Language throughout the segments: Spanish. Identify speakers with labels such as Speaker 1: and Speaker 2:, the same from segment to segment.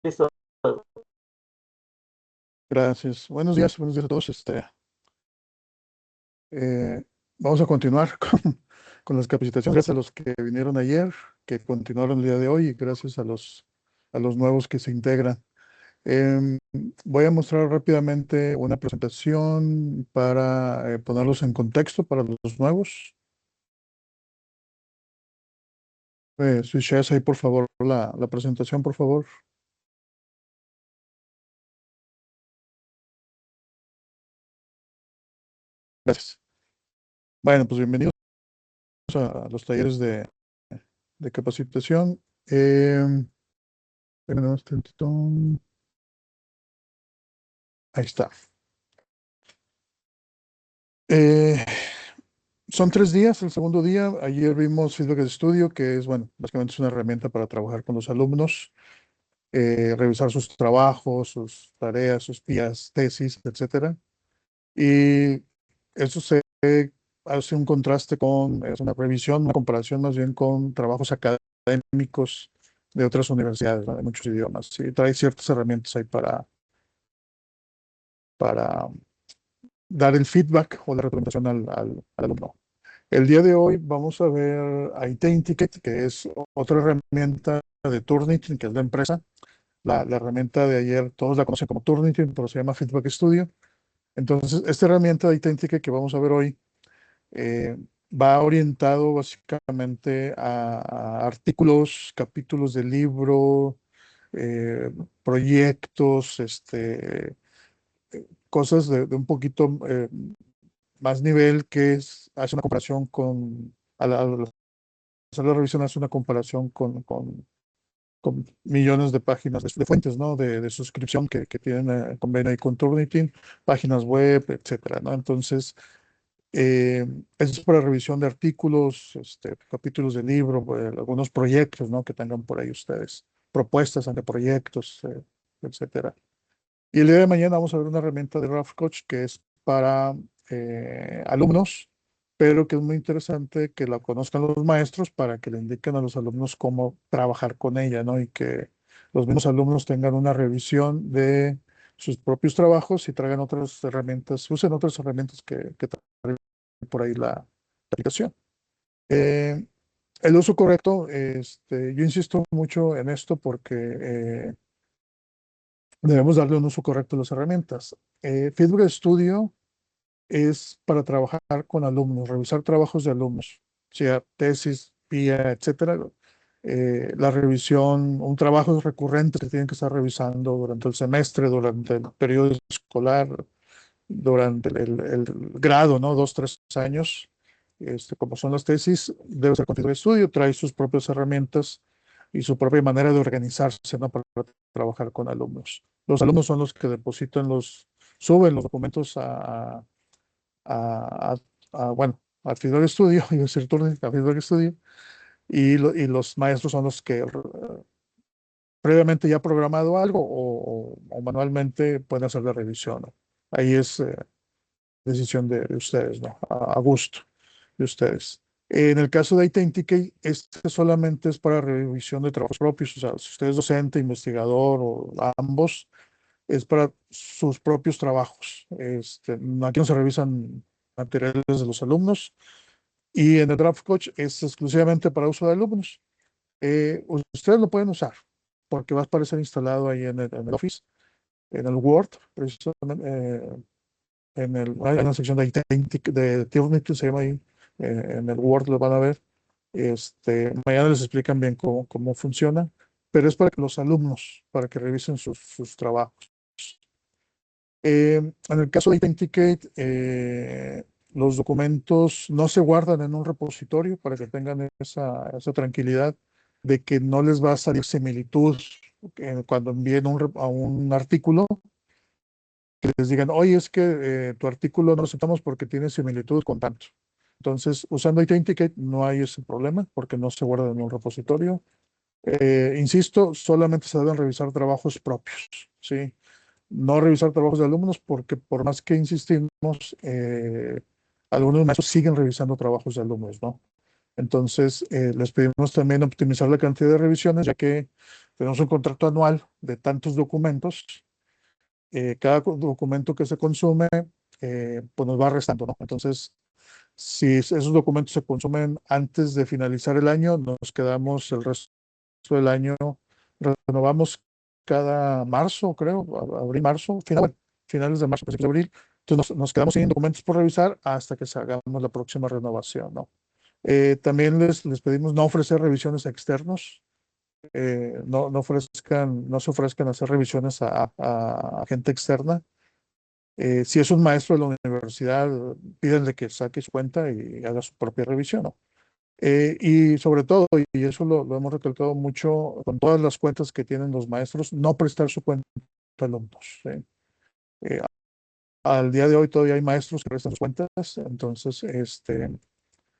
Speaker 1: Listo.
Speaker 2: Gracias. Buenos días a todos. Eh, Vamos a continuar con las capacitaciones. Gracias a los que vinieron ayer, que continuaron el día de hoy, y gracias a los nuevos que se integran. Em, Voy a mostrar rápidamente una presentación para ponerlos en contexto para los nuevos. Switches ahí, por favor, la presentación, por favor. Gracias. Bueno, pues bienvenidos a los talleres de capacitación. Espérenme un tantito. Ahí está. Eh, Son 3 días, el segundo día. Ayer vimos Feedback de Estudio, que es, bueno, básicamente es una herramienta para trabajar con los alumnos, revisar sus trabajos, sus tareas, sus guías, tesis, etcétera. Y eso se hace un contraste con, es una revisión, una comparación más bien con trabajos académicos de otras universidades, ¿no? De muchos idiomas. Sí, trae ciertas herramientas ahí para dar el feedback o la recomendación al alumno. El día de hoy vamos a ver Identicate, que es otra herramienta de Turnitin, que es la empresa. La herramienta de ayer todos la conocen como Turnitin, pero se llama Feedback Studio. Entonces, esta herramienta de Identicate que vamos a ver hoy eh, va orientado básicamente a artículos, capítulos de libro, proyectos, cosas de un poquito más nivel, que hace una comparación al hacer la revisión, hace una comparación con millones de páginas de fuentes, ¿no? De suscripción que tienen convenio ahí con Turnitin, páginas web, etcétera, ¿no? Entonces, eso es para revisión de artículos, capítulos de libro, algunos proyectos, ¿no? Que tengan por ahí ustedes, propuestas ante proyectos, etcétera. Y el día de mañana vamos a ver una herramienta de Rough Coach que es para alumnos, pero que es muy interesante que la conozcan los maestros para que le indiquen a los alumnos cómo trabajar con ella, ¿no? Y que los mismos alumnos tengan una revisión de sus propios trabajos y traigan otras herramientas, usen otras herramientas que trae por ahí la aplicación. Eh, el uso correcto, yo insisto mucho en esto porque debemos darle un uso correcto a las herramientas. Feedback Studio es para trabajar con alumnos, revisar trabajos de alumnos, sea tesis, PIA, etcétera. La revisión, un trabajo recurrente que tienen que estar revisando durante el semestre, durante el periodo escolar, durante el grado, ¿no? 2, 3 años, como son las tesis, debe ser con Feedback Studio, trae sus propias herramientas y su propia manera de organizarse, ¿no? Para trabajar con alumnos. Los alumnos son los que depositan suben los documentos a, bueno, al Feedback Studio, y a Feedback Studio, y los maestros son los que previamente ya programado algo o manualmente pueden hacer la revisión, ¿no? Ahí es decisión de ustedes, ¿no? A gusto de ustedes. En el caso de Identicate, este solamente es para revisión de trabajos propios, o sea, si usted es docente, investigador o ambos, es para sus propios trabajos. Aquí no se revisan materiales de los alumnos, y en el Draft Coach es exclusivamente para uso de alumnos. Ustedes lo pueden usar porque va a aparecer instalado ahí en el Office, en el Word, precisamente. Hay una sección de Turnitin, se llama ahí, en el Word lo van a ver. Mañana les explican bien cómo funciona, pero es para que los alumnos, para que revisen sus trabajos. En el caso de Identicate, los documentos no se guardan en un repositorio para que tengan esa tranquilidad de que no les va a salir similitud cuando envíen a un artículo, que les digan, oye, es que tu artículo no lo aceptamos porque tiene similitud con tanto. Entonces, usando Identicate no hay ese problema porque no se guarda en un repositorio. Insisto, solamente se deben revisar trabajos propios, ¿sí? No revisar trabajos de alumnos porque por más que insistimos, algunos maestros siguen revisando trabajos de alumnos, ¿no? Entonces, les pedimos también optimizar la cantidad de revisiones, ya que tenemos un contrato anual de tantos documentos. Cada documento que se consume, pues nos va restando, ¿no? Entonces, si esos documentos se consumen antes de finalizar el año, nos quedamos el resto del año, renovamos cada marzo, creo, abril, marzo, finales de marzo, principios de abril. Entonces nos quedamos sin documentos por revisar hasta que hagamos la próxima renovación, ¿no? También les pedimos no ofrecer revisiones a externos. No se ofrezcan a hacer revisiones a gente externa. Si es un maestro de la universidad, pídenle que saque su cuenta y haga su propia revisión, ¿no? Y sobre todo, y eso lo hemos recalcado mucho con todas las cuentas que tienen los maestros, no prestar su cuenta a alumnos, ¿sí? Eh, Al día de hoy todavía hay maestros que prestan sus cuentas, entonces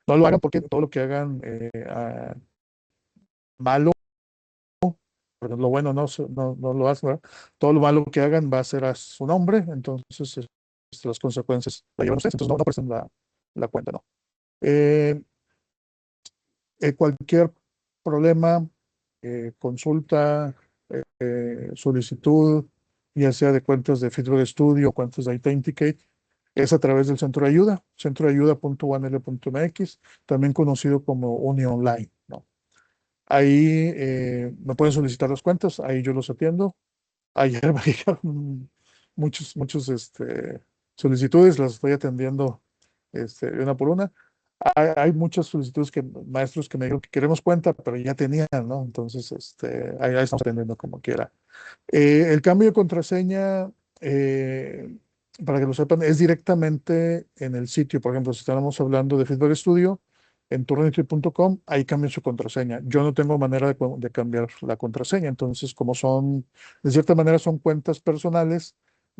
Speaker 2: no lo hagan porque todo lo que hagan malo, porque lo bueno no lo hacen, ¿verdad? Todo lo malo que hagan va a ser a su nombre, entonces las consecuencias la llevan ustedes, entonces no presten la cuenta, ¿no? Eh, Cualquier problema, consulta, solicitud, ya sea de cuentas de Feedback Studio o cuentas de Authenticate, es a través del centro de ayuda, centroayuda.unl.mx, también conocido como Uni Online, ¿no? Ahí me pueden solicitar las cuentas, ahí yo los atiendo. Ayer me llegaron muchos solicitudes, las estoy atendiendo una por una. Hay muchas solicitudes maestros que me dijeron que queremos cuenta, pero ya tenían, ¿no? Entonces, ahí estamos atendiendo como quiera. El cambio de contraseña, para que lo sepan, es directamente en el sitio. Por ejemplo, si estamos hablando de Feedback Studio, en turnitin.com, ahí cambian su contraseña. Yo no tengo manera de cambiar la contraseña. Entonces, como de cierta manera son cuentas personales,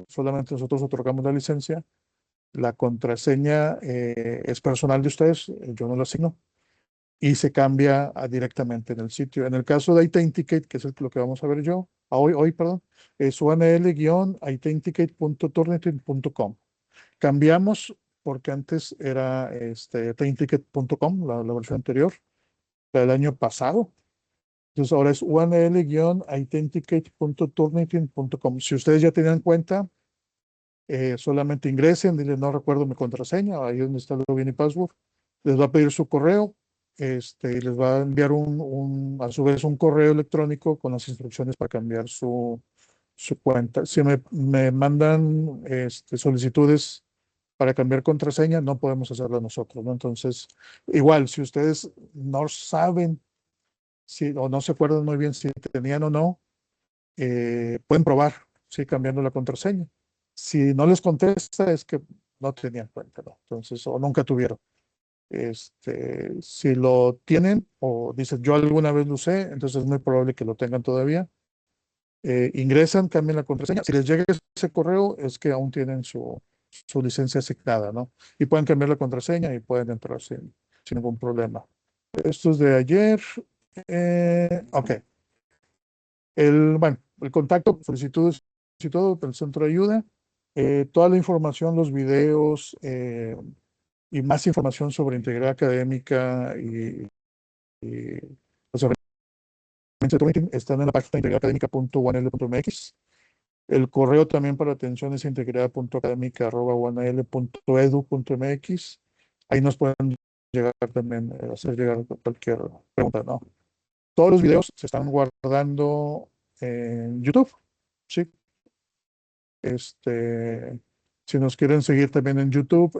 Speaker 2: solamente nosotros otorgamos la licencia. La contraseña es personal de ustedes, yo no la asigno y se cambia directamente en el sitio. En el caso de Authenticate, que es lo que vamos a ver hoy, perdón, es unl-authenticate.turnitin.com. Cambiamos porque antes era authenticate.com, la versión anterior, la del año pasado. Entonces ahora es unl-authenticate.turnitin.com. Si ustedes ya tenían cuenta, solamente ingresen, dile no recuerdo mi contraseña, ahí donde está el login y password, les va a pedir su correo, y les va a enviar a su vez un correo electrónico con las instrucciones para cambiar su cuenta. Si me mandan solicitudes para cambiar contraseña, no podemos hacerlo nosotros, ¿no? Entonces, igual, si ustedes no saben o no se acuerdan muy bien si tenían o no, pueden probar, sí, cambiando la contraseña. Si no les contesta, es que no tenían cuenta, ¿no? Entonces, o nunca tuvieron. Si lo tienen o dicen yo alguna vez lo usé, entonces es muy probable que lo tengan todavía. Ingresan, cambian la contraseña. Si les llega ese correo, es que aún tienen su licencia asignada, ¿no? Y pueden cambiar la contraseña y pueden entrar sin ningún problema. Esto es de ayer. Ok. Bueno, el contacto, solicitudes y todo, el centro de ayuda, toda la información, los videos y más información sobre integridad académica y los eventos de Turnitin están en la página integridadacadémica.unl.mx. El correo también para atención es integridad.académica@unl.edu.mx. Ahí nos pueden llegar también, hacer llegar cualquier pregunta, ¿no? Todos los videos se están guardando en YouTube, ¿sí? Si nos quieren seguir también en YouTube,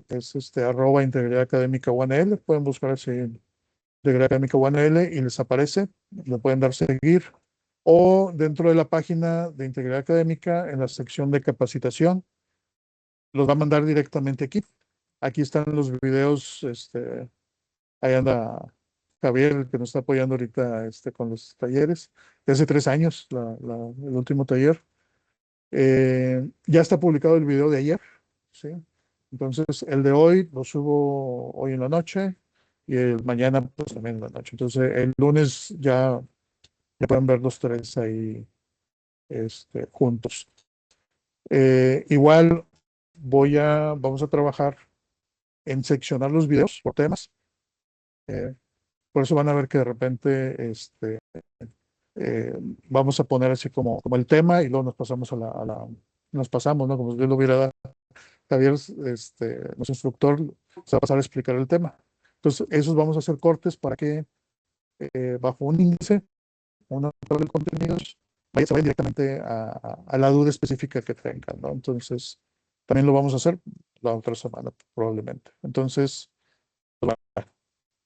Speaker 2: es @integridad académica UNL, pueden buscar así integridad académica UNL y les aparece, le pueden dar seguir. O dentro de la página de integridad académica, en la sección de capacitación, los va a mandar directamente aquí. Aquí están los videos, ahí anda Javier, el que nos está apoyando ahorita con los talleres, de hace 3 años, el último taller. Ya está publicado el video de ayer, ¿sí? Entonces, el de hoy lo subo hoy en la noche y el mañana pues también en la noche. Entonces, el lunes ya pueden ver los tres ahí juntos. Igual vamos a trabajar en seccionar los videos por temas. Por eso van a ver que de repente eh, vamos a poner así como el tema y luego nos pasamos nos pasamos, ¿no? Como si yo lo hubiera dado. Javier, nuestro instructor, se va a pasar a explicar el tema. Entonces, esos vamos a hacer cortes para que bajo un índice, una tabla de contenidos, se vaya directamente a la duda específica que tengan, ¿no? Entonces, también lo vamos a hacer la otra semana, probablemente. Entonces, eso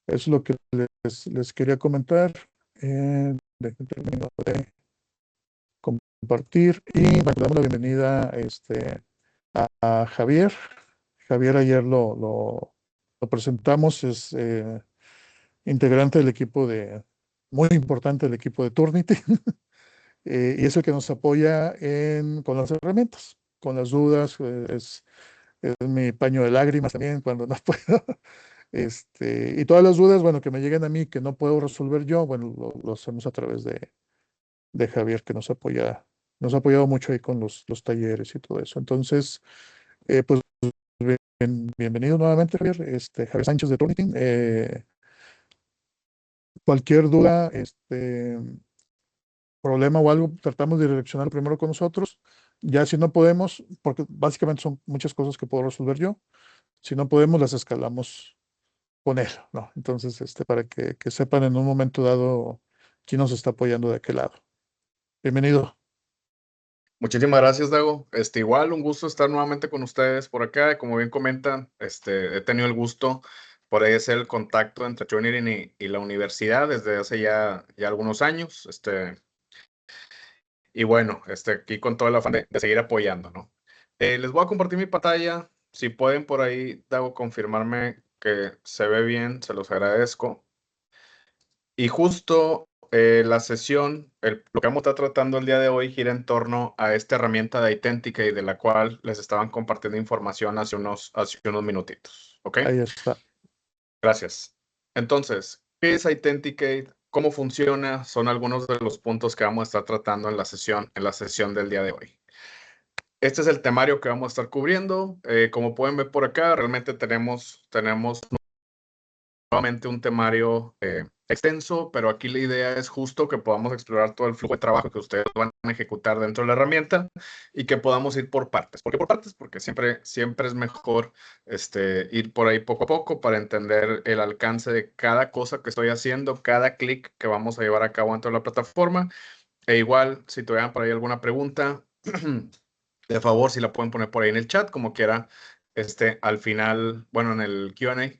Speaker 2: es lo que les quería comentar. Déjenme terminar de compartir y bueno, damos la bienvenida a Javier. Javier ayer lo presentamos, es integrante del equipo muy importante del equipo de Turnity, y es el que nos apoya con las herramientas, con las dudas, es mi paño de lágrimas también cuando no puedo. Y todas las dudas, bueno, que me lleguen a mí que no puedo resolver yo, bueno, lo hacemos a través de Javier, que nos ha apoyado mucho ahí con los talleres y todo eso. Entonces, pues bienvenido nuevamente, Javier, Javier Sánchez de Turnitin. Cualquier duda, problema o algo, tratamos de direccionar primero con nosotros. Ya si no podemos, porque básicamente son muchas cosas que puedo resolver yo, si no podemos, las escalamos con él, ¿no? Entonces, para que sepan en un momento dado quién nos está apoyando de aquel lado. Bienvenido.
Speaker 1: Muchísimas gracias, Dago. Igual, un gusto estar nuevamente con ustedes por acá. Como bien comentan, he tenido el gusto por ahí hacer el contacto entre Trinity y la universidad desde hace ya algunos años. Y bueno, aquí con todo el afán de seguir apoyando, ¿no? Les voy a compartir mi pantalla. Si pueden por ahí, Dago, confirmarme que se ve bien, se los agradezco. Y justo la sesión, lo que vamos a estar tratando el día de hoy gira en torno a esta herramienta de Authenticate de la cual les estaban compartiendo información hace unos minutitos. ¿Ok?
Speaker 2: Ahí está.
Speaker 1: Gracias. Entonces, ¿qué es Authenticate? ¿Cómo funciona? Son algunos de los puntos que vamos a estar tratando en la sesión del día de hoy. Este es el temario que vamos a estar cubriendo. Como pueden ver por acá, realmente tenemos nuevamente un temario extenso, pero aquí la idea es justo que podamos explorar todo el flujo de trabajo que ustedes van a ejecutar dentro de la herramienta y que podamos ir por partes. ¿Por qué por partes? Porque siempre es mejor ir por ahí poco a poco para entender el alcance de cada cosa que estoy haciendo, cada clic que vamos a llevar a cabo dentro de la plataforma. E igual, si tuvieran por ahí alguna pregunta, de favor, si la pueden poner por ahí en el chat, como quiera, al final, bueno, en el Q&A,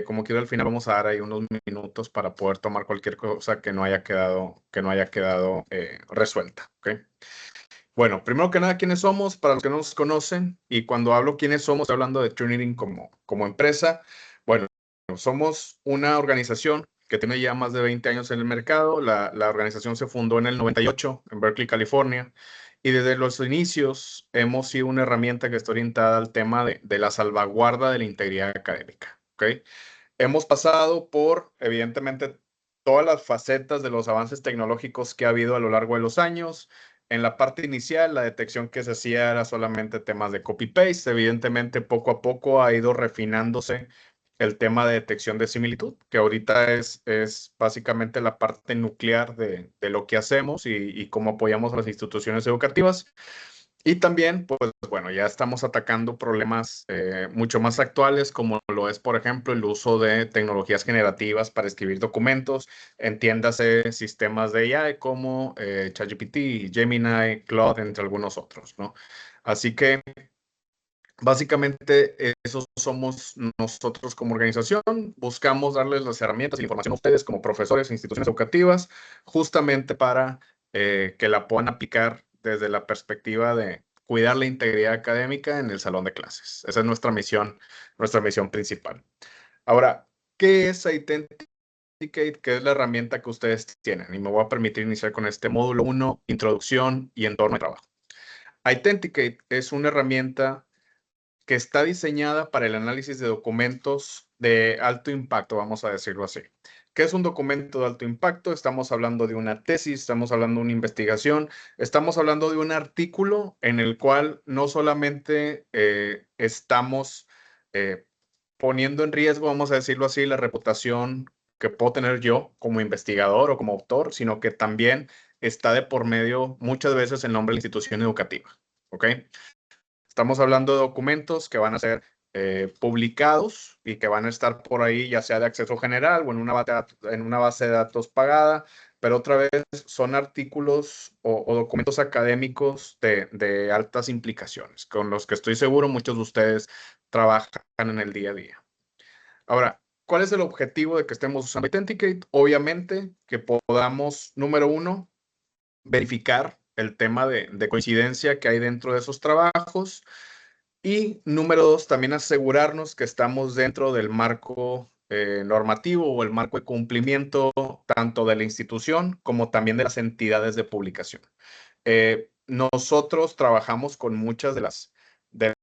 Speaker 1: como quiera, al final vamos a dar ahí unos minutos para poder tomar cualquier cosa que no haya quedado resuelta, ¿ok? Bueno, primero que nada, ¿quiénes somos? Para los que no nos conocen, y cuando hablo quiénes somos, estoy hablando de Trinity como empresa. Bueno, somos una organización que tiene ya más de 20 años en el mercado. La organización se fundó en el 98 en Berkeley, California, y desde los inicios hemos sido una herramienta que está orientada al tema de la salvaguarda de la integridad académica, ¿ok? Hemos pasado por, evidentemente, todas las facetas de los avances tecnológicos que ha habido a lo largo de los años. En la parte inicial, la detección que se hacía era solamente temas de copy-paste. Evidentemente, poco a poco ha ido refinándose el tema de detección de similitud, que ahorita es básicamente la parte nuclear de lo que hacemos y cómo apoyamos a las instituciones educativas. Y también, pues bueno, ya estamos atacando problemas mucho más actuales, como lo es, por ejemplo, el uso de tecnologías generativas para escribir documentos, entiéndase sistemas de AI como ChatGPT, Gemini, Claude, entre algunos otros, ¿no? Así que básicamente eso somos nosotros como organización. Buscamos darles las herramientas y la información a ustedes como profesores e instituciones educativas, justamente para que la puedan aplicar desde la perspectiva de cuidar la integridad académica en el salón de clases. Esa es nuestra misión principal. Ahora, ¿qué es Authenticate? ¿Qué es la herramienta que ustedes tienen? Y me voy a permitir iniciar con este módulo 1, introducción y entorno de trabajo. Authenticate es una herramienta que está diseñada para el análisis de documentos de alto impacto, vamos a decirlo así. ¿Qué es un documento de alto impacto? Estamos hablando de una tesis, estamos hablando de una investigación, estamos hablando de un artículo en el cual no solamente estamos poniendo en riesgo, vamos a decirlo así, la reputación que puedo tener yo como investigador o como autor, sino que también está de por medio muchas veces el nombre de la institución educativa. ¿Ok? Estamos hablando de documentos que van a ser publicados y que van a estar por ahí, ya sea de acceso general o en una base de datos pagada, pero otra vez son artículos o documentos académicos de altas implicaciones, con los que estoy seguro muchos de ustedes trabajan en el día a día. Ahora, ¿cuál es el objetivo de que estemos usando Authenticate? Obviamente que podamos, número uno, verificar el tema de coincidencia que hay dentro de esos trabajos. Y número dos, también asegurarnos que estamos dentro del marco normativo o el marco de cumplimiento tanto de la institución como también de las entidades de publicación. Nosotros trabajamos con muchas de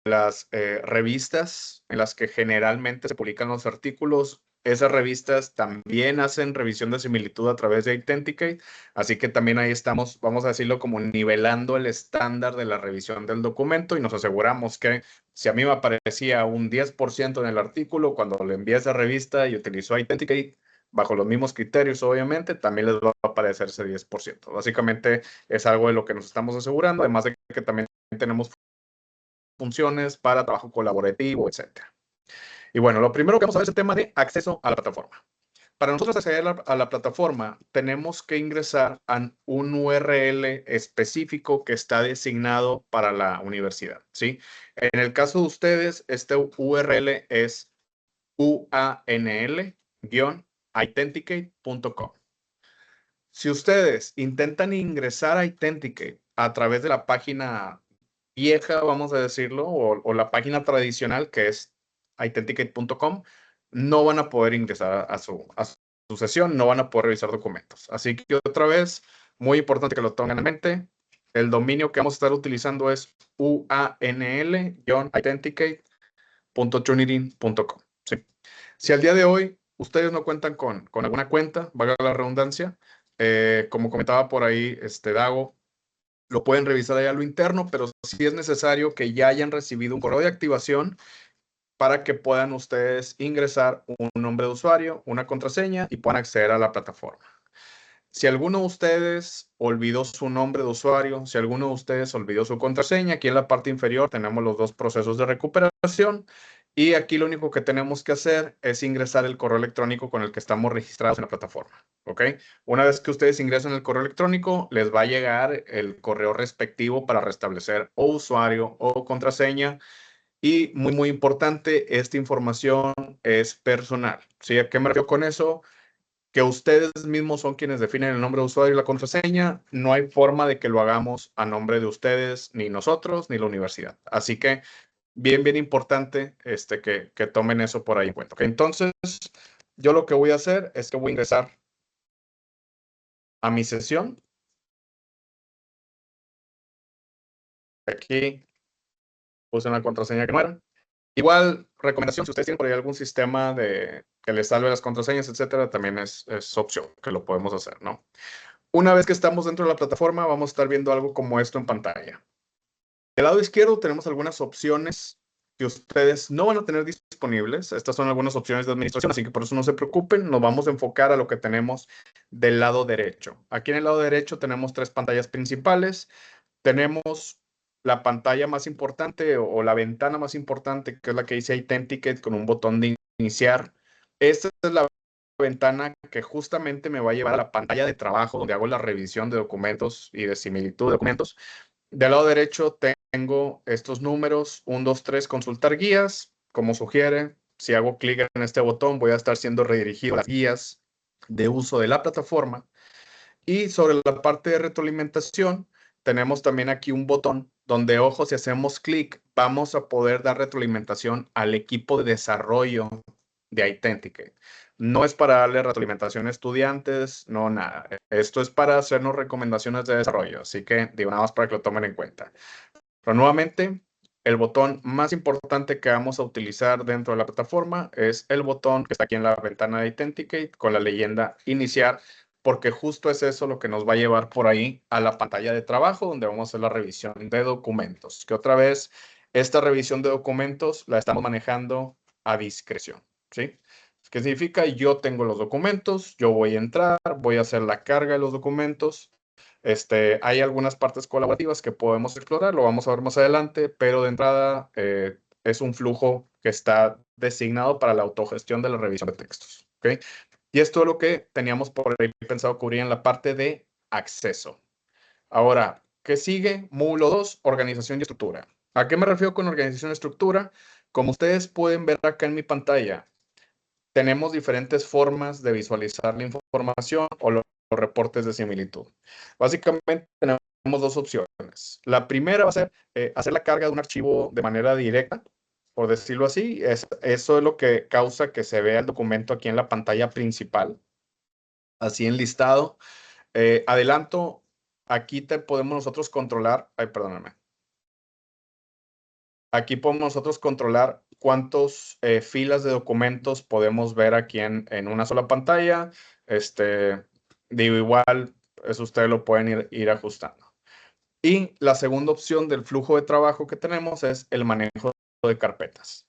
Speaker 1: las revistas en las que generalmente se publican los artículos. Esas revistas también hacen revisión de similitud a través de Authenticate, así que también ahí estamos, vamos a decirlo, como nivelando el estándar de la revisión del documento y nos aseguramos que si a mí me aparecía un 10% en el artículo, cuando le envié esa revista y utilizó Authenticate, bajo los mismos criterios, obviamente, también les va a aparecer ese 10%. Básicamente es algo de lo que nos estamos asegurando, además de que también tenemos funciones para trabajo colaborativo, etcétera. Y bueno, lo primero que vamos a ver es el tema de acceso a la plataforma. Para nosotros acceder a la plataforma, tenemos que ingresar a un URL específico que está designado para la universidad, ¿sí? En el caso de ustedes, este URL es uanl-authenticate.com. Si ustedes intentan ingresar a Authenticate a través de la página vieja, vamos a decirlo, o la página tradicional que es authenticate.com, no van a poder ingresar a su sesión, no van a poder revisar documentos. Así que otra vez, muy importante que lo tengan en mente, el dominio que vamos a estar utilizando es uanl-authenticate.trinity.com. ¿Sí? Si al día de hoy ustedes no cuentan con alguna cuenta, valga la redundancia, como comentaba por ahí Dago, lo pueden revisar allá a lo interno, pero sí es necesario que ya hayan recibido un correo de activación para que puedan ustedes ingresar un nombre de usuario, una contraseña y puedan acceder a la plataforma. Si alguno de ustedes olvidó su nombre de usuario, si alguno de ustedes olvidó su contraseña, aquí en la parte inferior tenemos los dos procesos de recuperación y aquí lo único que tenemos que hacer es ingresar el correo electrónico con el que estamos registrados en la plataforma. ¿Ok? Una vez que ustedes ingresan el correo electrónico, les va a llegar el correo respectivo para restablecer o usuario o contraseña. Y muy, muy importante, esta información es personal. ¿Sí? ¿A qué me refiero con eso? Que ustedes mismos son quienes definen el nombre de usuario y la contraseña. No hay forma de que lo hagamos a nombre de ustedes, ni nosotros, ni la universidad. Así que bien, bien importante que tomen eso por ahí en cuenta. ¿Okay? Entonces, yo lo que voy a hacer es que voy a ingresar a mi sesión. Aquí puse una contraseña que no era. Igual, recomendación, si ustedes tienen por ahí algún sistema que les salve las contraseñas, etcétera, también es opción que lo podemos hacer, ¿no? Una vez que estamos dentro de la plataforma, vamos a estar viendo algo como esto en pantalla. Del lado izquierdo tenemos algunas opciones que ustedes no van a tener disponibles. Estas son algunas opciones de administración, así que por eso no se preocupen. Nos vamos a enfocar a lo que tenemos del lado derecho. Aquí en el lado derecho tenemos tres pantallas principales. Tenemos la pantalla más importante o la ventana más importante, que es la que dice Authenticate con un botón de iniciar. Esta es la ventana que justamente me va a llevar a la pantalla de trabajo donde hago la revisión de documentos y de similitud de documentos. Del lado derecho tengo estos números, 1, 2, 3, consultar guías, como sugiere. Si hago clic en este botón, voy a estar siendo redirigido a las guías de uso de la plataforma. Y sobre la parte de retroalimentación, tenemos también aquí un botón donde, ojo, si hacemos clic, vamos a poder dar retroalimentación al equipo de desarrollo de Authenticate. No es para darle retroalimentación a estudiantes, no nada. Esto es para hacernos recomendaciones de desarrollo, así que digo nada más para que lo tomen en cuenta. Pero nuevamente, el botón más importante que vamos a utilizar dentro de la plataforma es el botón que está aquí en la ventana de Authenticate con la leyenda iniciar, porque justo es eso lo que nos va a llevar por ahí a la pantalla de trabajo donde vamos a hacer la revisión de documentos. Que otra vez, esta revisión de documentos la estamos manejando a discreción, ¿sí? ¿Qué significa? Yo tengo los documentos, yo voy a entrar, voy a hacer la carga de los documentos. Hay algunas partes colaborativas que podemos explorar, lo vamos a ver más adelante, pero de entrada es un flujo que está designado para la autogestión de la revisión de textos. ¿Okay? Y esto es lo que teníamos por ahí pensado cubrir en la parte de acceso. Ahora, ¿qué sigue? Módulo 2, organización y estructura. ¿A qué me refiero con organización y estructura? Como ustedes pueden ver acá en mi pantalla, tenemos diferentes formas de visualizar la información o los reportes de similitud. Básicamente tenemos dos opciones. La primera va a ser hacer la carga de un archivo de manera directa, por decirlo así. Eso es lo que causa que se vea el documento aquí en la pantalla principal, así enlistado. Adelanto, aquí podemos nosotros controlar, perdóname. Aquí podemos nosotros controlar cuántas filas de documentos podemos ver aquí en una sola pantalla. Digo, igual, eso ustedes lo pueden ir ajustando. Y la segunda opción del flujo de trabajo que tenemos es el manejo de carpetas.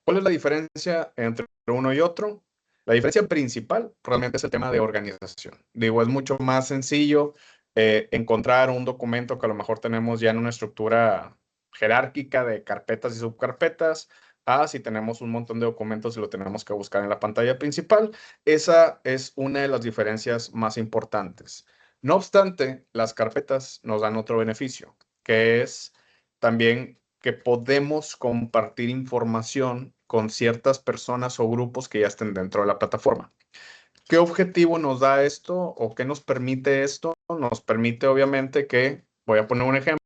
Speaker 1: ¿Cuál es la diferencia entre uno y otro? La diferencia principal realmente es el tema de organización. Digo, es mucho más sencillo encontrar un documento que a lo mejor tenemos ya en una estructura jerárquica de carpetas y subcarpetas, a si tenemos un montón de documentos y lo tenemos que buscar en la pantalla principal. Esa es una de las diferencias más importantes. No obstante, las carpetas nos dan otro beneficio, que es también que podemos compartir información con ciertas personas o grupos que ya estén dentro de la plataforma. ¿Qué objetivo nos da esto o qué nos permite esto? Nos permite obviamente que, voy a poner un ejemplo,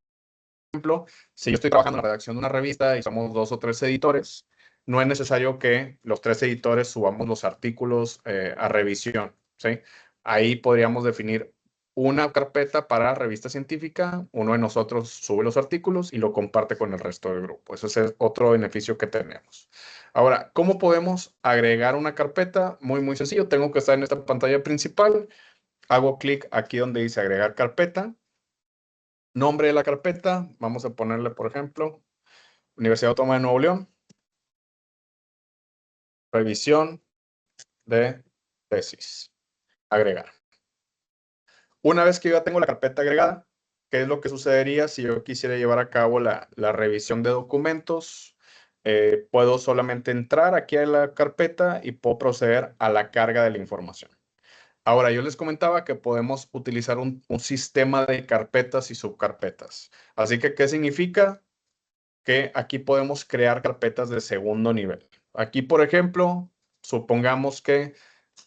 Speaker 1: si yo estoy trabajando en la redacción de una revista y somos 2 o 3 editores, no es necesario que los 3 editores subamos los artículos a revisión, ¿sí? Ahí podríamos definir una carpeta para revista científica, uno de nosotros sube los artículos y lo comparte con el resto del grupo. Ese es otro beneficio que tenemos. Ahora, ¿cómo podemos agregar una carpeta? Muy, muy sencillo. Tengo que estar en esta pantalla principal. Hago clic aquí donde dice agregar carpeta. Nombre de la carpeta, vamos a ponerle, por ejemplo, Universidad Autónoma de Nuevo León, revisión de tesis, agregar. Una vez que yo ya tengo la carpeta agregada, ¿qué es lo que sucedería si yo quisiera llevar a cabo la revisión de documentos? Puedo solamente entrar aquí a la carpeta y puedo proceder a la carga de la información. Ahora, yo les comentaba que podemos utilizar un sistema de carpetas y subcarpetas. Así que, ¿qué significa? Que aquí podemos crear carpetas de segundo nivel. Aquí, por ejemplo, supongamos que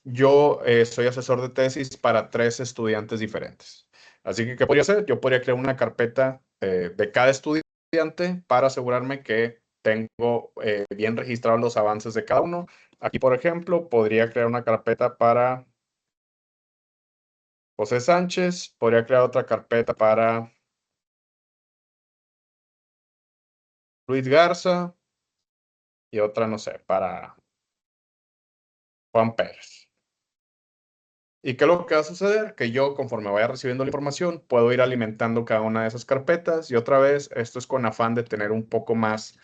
Speaker 1: yo soy asesor de tesis para 3 estudiantes diferentes. Así que, ¿qué podría hacer? Yo podría crear una carpeta de cada estudiante para asegurarme que tengo bien registrados los avances de cada uno. Aquí, por ejemplo, podría crear una carpeta para José Sánchez, podría crear otra carpeta para Luis Garza y otra, no sé, para Juan Pérez. ¿Y qué es lo que va a suceder? Que yo, conforme vaya recibiendo la información, puedo ir alimentando cada una de esas carpetas. Y otra vez, esto es con afán de tener un poco más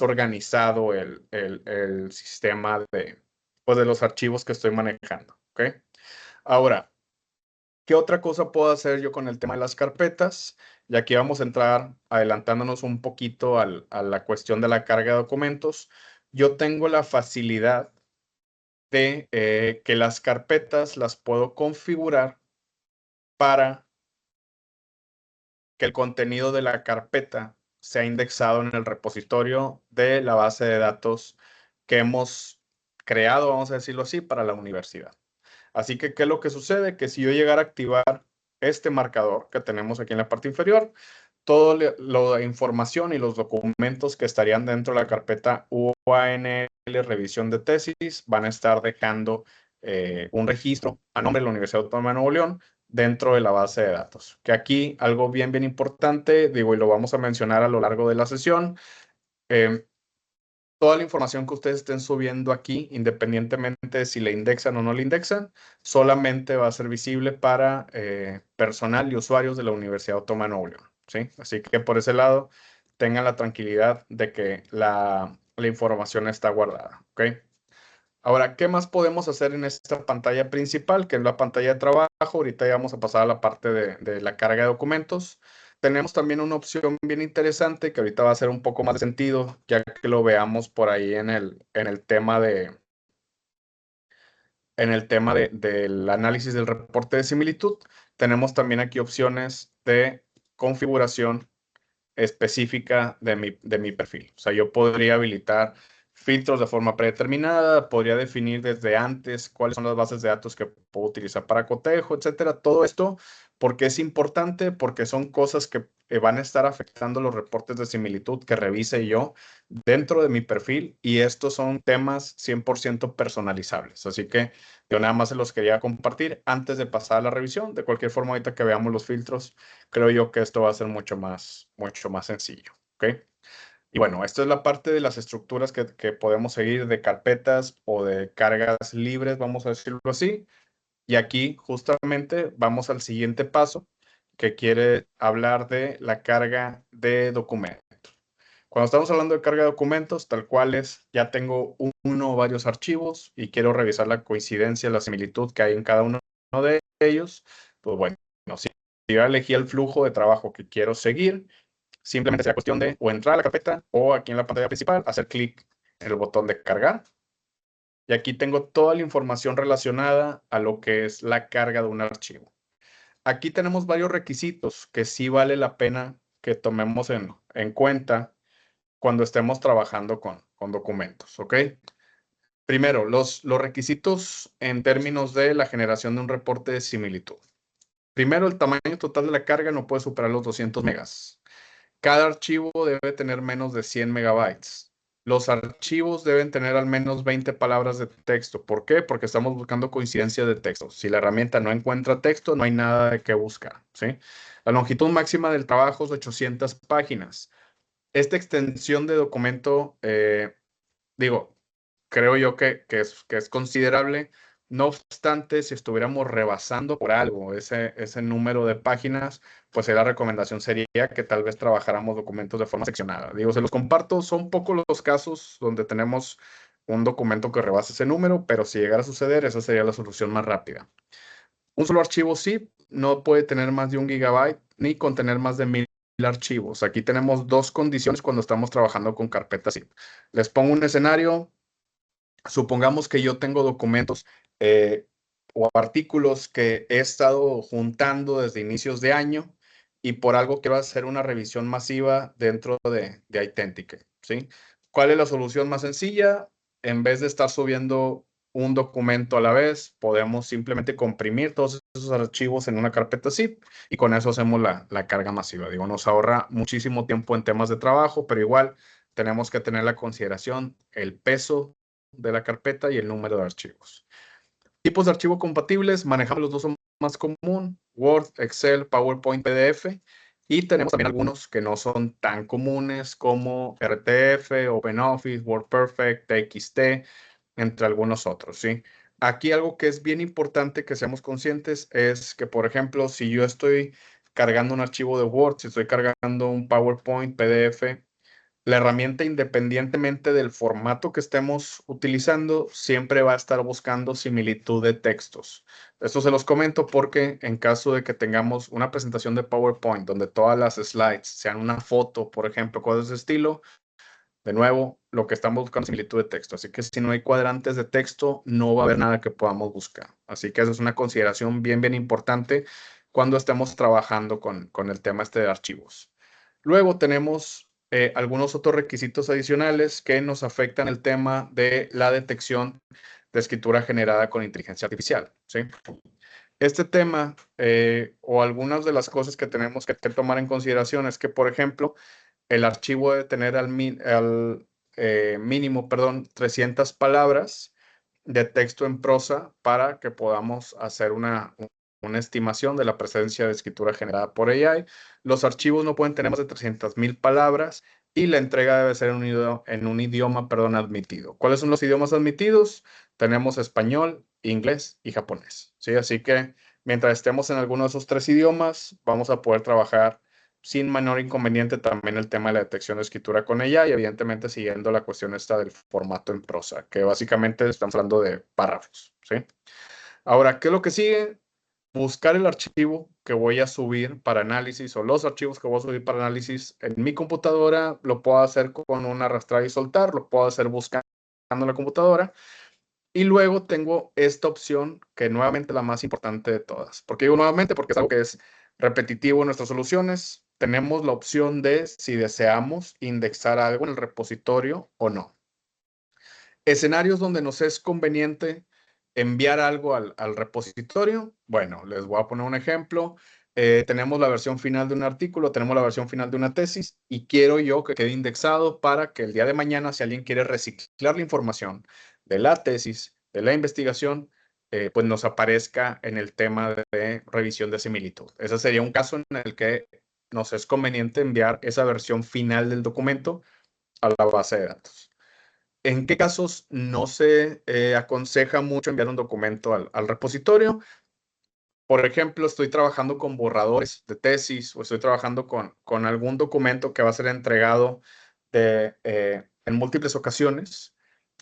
Speaker 1: organizado el sistema pues, de los archivos que estoy manejando. ¿Okay? Ahora, ¿qué otra cosa puedo hacer yo con el tema de las carpetas? Y aquí vamos a entrar adelantándonos un poquito a la cuestión de la carga de documentos. Yo tengo la facilidad de que las carpetas las puedo configurar para que el contenido de la carpeta sea indexado en el repositorio de la base de datos que hemos creado, vamos a decirlo así, para la universidad. Así que, ¿qué es lo que sucede? Que si yo llegara a activar este marcador que tenemos aquí en la parte inferior, toda la información y los documentos que estarían dentro de la carpeta UANL revisión de tesis van a estar dejando un registro a nombre de la Universidad Autónoma de Nuevo León dentro de la base de datos. Que aquí algo bien, bien importante, digo, y lo vamos a mencionar a lo largo de la sesión, toda la información que ustedes estén subiendo aquí, independientemente de si la indexan o no la indexan, solamente va a ser visible para personal y usuarios de la Universidad Autónoma de Nuevo León, ¿sí? Así que por ese lado, tengan la tranquilidad de que la información está guardada, ¿ok? Ahora, ¿qué más podemos hacer en esta pantalla principal, que es la pantalla de trabajo? Ahorita ya vamos a pasar a la parte de la carga de documentos. Tenemos también una opción bien interesante que ahorita va a hacer un poco más de sentido, ya que lo veamos por ahí en el tema del análisis del reporte de similitud. Tenemos también aquí opciones de configuración específica de mi perfil. O sea, yo podría habilitar filtros de forma predeterminada, podría definir desde antes cuáles son las bases de datos que puedo utilizar para cotejo, etcétera. Todo esto porque es importante, porque son cosas que van a estar afectando los reportes de similitud que revise yo dentro de mi perfil, y estos son temas 100% personalizables. Así que yo nada más se los quería compartir antes de pasar a la revisión. De cualquier forma, ahorita que veamos los filtros, creo yo que esto va a ser mucho más sencillo, ¿ok? Y bueno, esto es la parte de las estructuras que podemos seguir de carpetas o de cargas libres, vamos a decirlo así. Y aquí justamente vamos al siguiente paso, que quiere hablar de la carga de documentos. Cuando estamos hablando de carga de documentos, tal cual es, ya tengo uno o varios archivos y quiero revisar la coincidencia, la similitud que hay en cada uno de ellos. Pues bueno, si yo elegí el flujo de trabajo que quiero seguir, simplemente será cuestión de o entrar a la carpeta o aquí en la pantalla principal, hacer clic en el botón de cargar. Y aquí tengo toda la información relacionada a lo que es la carga de un archivo. Aquí tenemos varios requisitos que sí vale la pena que tomemos en cuenta cuando estemos trabajando con documentos, ¿ok? Primero, los requisitos en términos de la generación de un reporte de similitud. Primero, el tamaño total de la carga no puede superar los 200 megas. Cada archivo debe tener menos de 100 megabytes. Los archivos deben tener al menos 20 palabras de texto. ¿Por qué? Porque estamos buscando coincidencia de texto. Si la herramienta no encuentra texto, no hay nada de qué buscar, ¿sí? La longitud máxima del trabajo es 800 páginas. Esta extensión de documento, digo, creo yo que es considerable. No obstante, si estuviéramos rebasando por algo ese número de páginas, pues la recomendación sería que tal vez trabajáramos documentos de forma seccionada. Digo, se los comparto, son pocos los casos donde tenemos un documento que rebasa ese número, pero si llegara a suceder, esa sería la solución más rápida. Un solo archivo zip no puede tener más de 1 gigabyte ni contener más de 1000 archivos. Aquí tenemos dos condiciones cuando estamos trabajando con carpetas zip. Les pongo un escenario. Supongamos que yo tengo documentos o artículos que he estado juntando desde inicios de año y por algo quiero hacer una revisión masiva dentro de Authenticate, ¿sí? ¿Cuál es la solución más sencilla? En vez de estar subiendo un documento a la vez, podemos simplemente comprimir todos esos archivos en una carpeta zip y con eso hacemos la carga masiva. Digo, nos ahorra muchísimo tiempo en temas de trabajo, pero igual tenemos que tener la consideración el peso de la carpeta y el número de archivos. Tipos de archivo compatibles, manejamos los dos son más común, Word, Excel, PowerPoint, PDF, y tenemos también algunos que no son tan comunes como RTF, OpenOffice, WordPerfect, TXT, entre algunos otros, ¿sí? Aquí algo que es bien importante que seamos conscientes es que, por ejemplo, si yo estoy cargando un archivo de Word, si estoy cargando un PowerPoint, PDF, la herramienta, independientemente del formato que estemos utilizando, siempre va a estar buscando similitud de textos. Esto se los comento porque en caso de que tengamos una presentación de PowerPoint donde todas las slides sean una foto, por ejemplo, cosas de ese estilo, de nuevo, lo que estamos buscando es similitud de texto. Así que si no hay cuadrantes de texto, no va a haber nada que podamos buscar. Así que esa es una consideración bien importante cuando estemos trabajando con el tema de archivos. Luego tenemos algunos otros requisitos adicionales que nos afectan el tema de la detección de escritura generada con inteligencia artificial, ¿sí? Este tema o algunas de las cosas que tenemos que tomar en consideración es que, por ejemplo, el archivo debe tener al mínimo, 300 palabras de texto en prosa para que podamos hacer una estimación de la presencia de escritura generada por AI. Los archivos no pueden tener más de 300,000 palabras y la entrega debe ser en un idioma, admitido. ¿Cuáles son los idiomas admitidos? Tenemos español, inglés y japonés, ¿sí? Así que mientras estemos en alguno de esos tres idiomas, vamos a poder trabajar sin menor inconveniente también el tema de la detección de escritura con ella y evidentemente siguiendo la cuestión esta del formato en prosa, que básicamente estamos hablando de párrafos, ¿sí? Ahora, ¿qué es lo que sigue? Buscar el archivo que voy a subir para análisis o los archivos que voy a subir para análisis en mi computadora. Lo puedo hacer con un arrastrar y soltar, lo puedo hacer buscando en la computadora. Y luego tengo esta opción que nuevamente es la más importante de todas. ¿Por qué digo nuevamente? Porque es algo que es repetitivo en nuestras soluciones. Tenemos la opción de si deseamos indexar algo en el repositorio o no. Escenarios donde nos es conveniente enviar algo al repositorio. Bueno, les voy a poner un ejemplo. Tenemos la versión final de un artículo, tenemos la versión final de una tesis y quiero yo que quede indexado para que el día de mañana, si alguien quiere reciclar la información de la tesis, de la investigación, pues nos aparezca en el tema de revisión de similitud. Ese sería un caso en el que nos es conveniente enviar esa versión final del documento a la base de datos. ¿En qué casos no se aconseja mucho enviar un documento al repositorio? Por ejemplo, estoy trabajando con borradores de tesis o estoy trabajando con algún documento que va a ser entregado en múltiples ocasiones.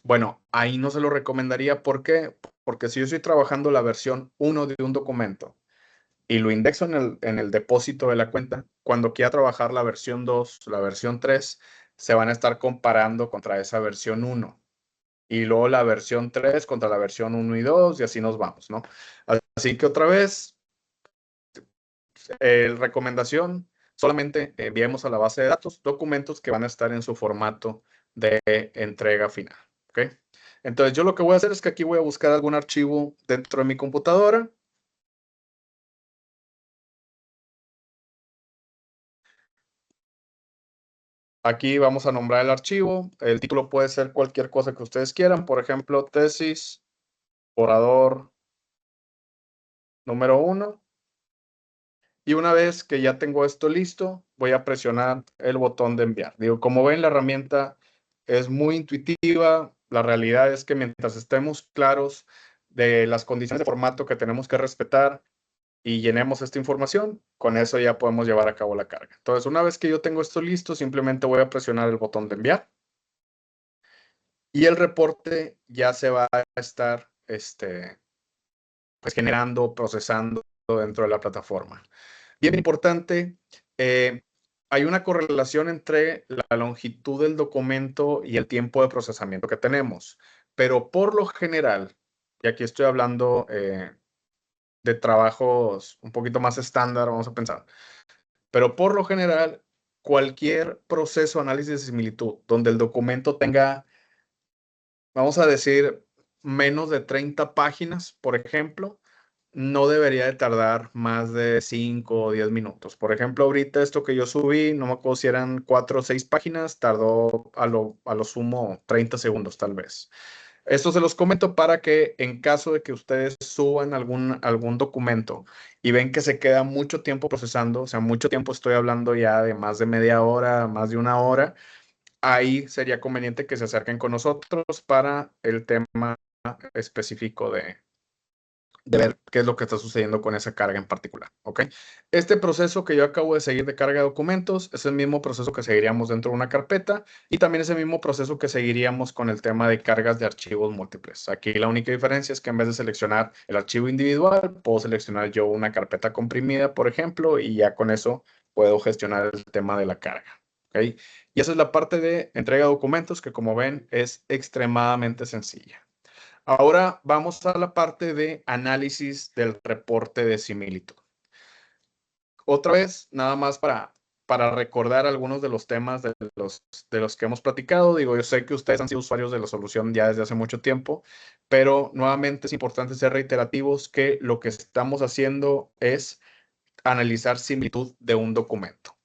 Speaker 1: Bueno, ahí no se lo recomendaría. ¿Por qué? Porque si yo estoy trabajando la versión 1 de un documento y lo indexo en el depósito de la cuenta, cuando quiera trabajar la versión 2, la versión 3, se van a estar comparando contra esa versión 1 y luego la versión 3 contra la versión 1 y 2 y así nos vamos, ¿no? Así que otra vez, recomendación, solamente enviemos a la base de datos documentos que van a estar en su formato de entrega final, ¿ok? Entonces yo lo que voy a hacer es que aquí voy a buscar algún archivo dentro de mi computadora. Aquí vamos a nombrar el archivo. El título puede ser cualquier cosa que ustedes quieran. Por ejemplo, tesis, orador número 1. Y una vez que ya tengo esto listo, voy a presionar el botón de enviar. Digo, como ven, la herramienta es muy intuitiva. La realidad es que mientras estemos claros de las condiciones de formato que tenemos que respetar y llenemos esta información, con eso ya podemos llevar a cabo la carga. Entonces, una vez que yo tengo esto listo, simplemente voy a presionar el botón de enviar. Y el reporte ya se va a estar pues, generando, procesando dentro de la plataforma. Bien importante, hay una correlación entre la longitud del documento y el tiempo de procesamiento que tenemos, pero por lo general, y aquí estoy hablando de trabajos un poquito más estándar, vamos a pensar, pero por lo general, cualquier proceso de análisis de similitud donde el documento tenga, vamos a decir, menos de 30 páginas, por ejemplo, no debería de tardar más de 5 o 10 minutos. Por ejemplo, ahorita esto que yo subí, no me acuerdo si eran 4 o 6 páginas, tardó a lo sumo 30 segundos tal vez. Esto se los comento para que en caso de que ustedes suban algún documento y ven que se queda mucho tiempo procesando, o sea, mucho tiempo estoy hablando ya de más de media hora, más de una hora, ahí sería conveniente que se acerquen con nosotros para el tema específico de ver qué es lo que está sucediendo con esa carga en particular, ¿ok? Este proceso que yo acabo de seguir de carga de documentos es el mismo proceso que seguiríamos dentro de una carpeta y también es el mismo proceso que seguiríamos con el tema de cargas de archivos múltiples. Aquí la única diferencia es que en vez de seleccionar el archivo individual, puedo seleccionar yo una carpeta comprimida, por ejemplo, y ya con eso puedo gestionar el tema de la carga, ¿ok? Y esa es la parte de entrega de documentos que, como ven, es extremadamente sencilla. Ahora vamos a la parte de análisis del reporte de similitud. Otra vez, nada más para recordar algunos de los temas de los que hemos platicado. Digo, yo sé que ustedes han sido usuarios de la solución ya desde hace mucho tiempo, pero nuevamente es importante ser reiterativos que lo que estamos haciendo es analizar similitud de un documento.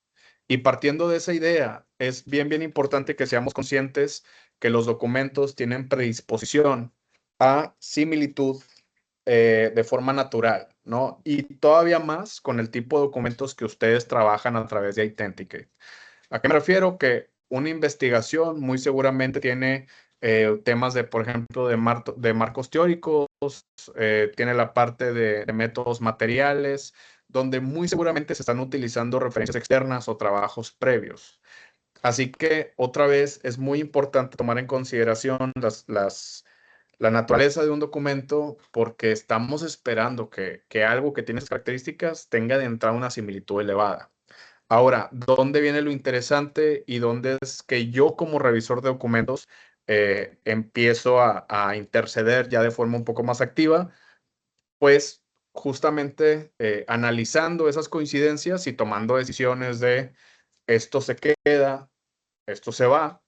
Speaker 1: Y partiendo de esa idea, es bien importante que seamos conscientes que los documentos tienen predisposición a similitud de forma natural, ¿no? Y todavía más con el tipo de documentos que ustedes trabajan a través de Authenticate. ¿A qué me refiero? Que una investigación muy seguramente tiene temas de, por ejemplo, de marcos teóricos, tiene la parte de métodos materiales, donde muy seguramente se están utilizando referencias externas o trabajos previos. Así que otra vez es muy importante tomar en consideración la naturaleza de un documento porque estamos esperando que algo que tiene esas características tenga de entrada una similitud elevada. Ahora, ¿dónde viene lo interesante y dónde es que yo como revisor de documentos empiezo a interceder ya de forma un poco más activa? Pues justamente analizando esas coincidencias y tomando decisiones de esto se queda, esto se va,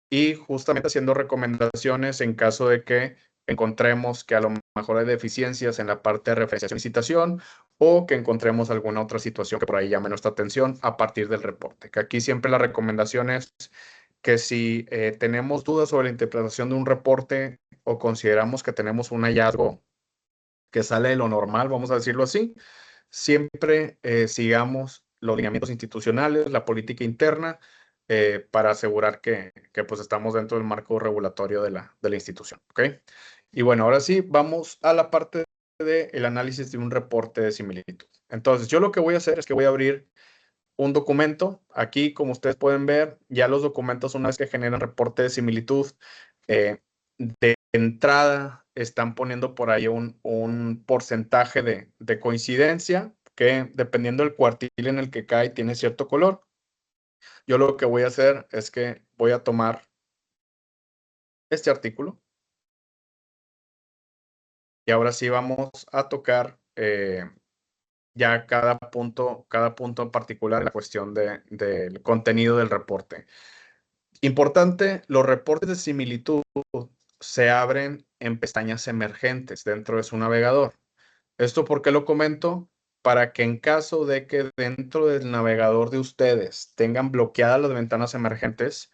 Speaker 1: y justamente haciendo recomendaciones en caso de que encontremos que a lo mejor hay deficiencias en la parte de referenciación y citación o que encontremos alguna otra situación que por ahí llame nuestra atención a partir del reporte. Que aquí siempre la recomendación es que si tenemos dudas sobre la interpretación de un reporte o consideramos que tenemos un hallazgo que sale de lo normal, vamos a decirlo así, siempre sigamos los lineamientos institucionales, la política interna, para asegurar que pues estamos dentro del marco regulatorio de la institución. ¿Ok? Y bueno, ahora sí, vamos a la parte del análisis de un reporte de similitud. Entonces, yo lo que voy a hacer es que voy a abrir un documento. Aquí, como ustedes pueden ver, ya los documentos, una vez que generan reporte de similitud, de entrada están poniendo por ahí un porcentaje de coincidencia que dependiendo del cuartil en el que cae tiene cierto color. Yo lo que voy a hacer es que voy a tomar este artículo y ahora sí vamos a tocar ya cada punto en particular, la cuestión del contenido del reporte. Importante, los reportes de similitud se abren en pestañas emergentes dentro de su navegador. ¿Esto por qué lo comento? Para que en caso de que dentro del navegador de ustedes tengan bloqueadas las ventanas emergentes,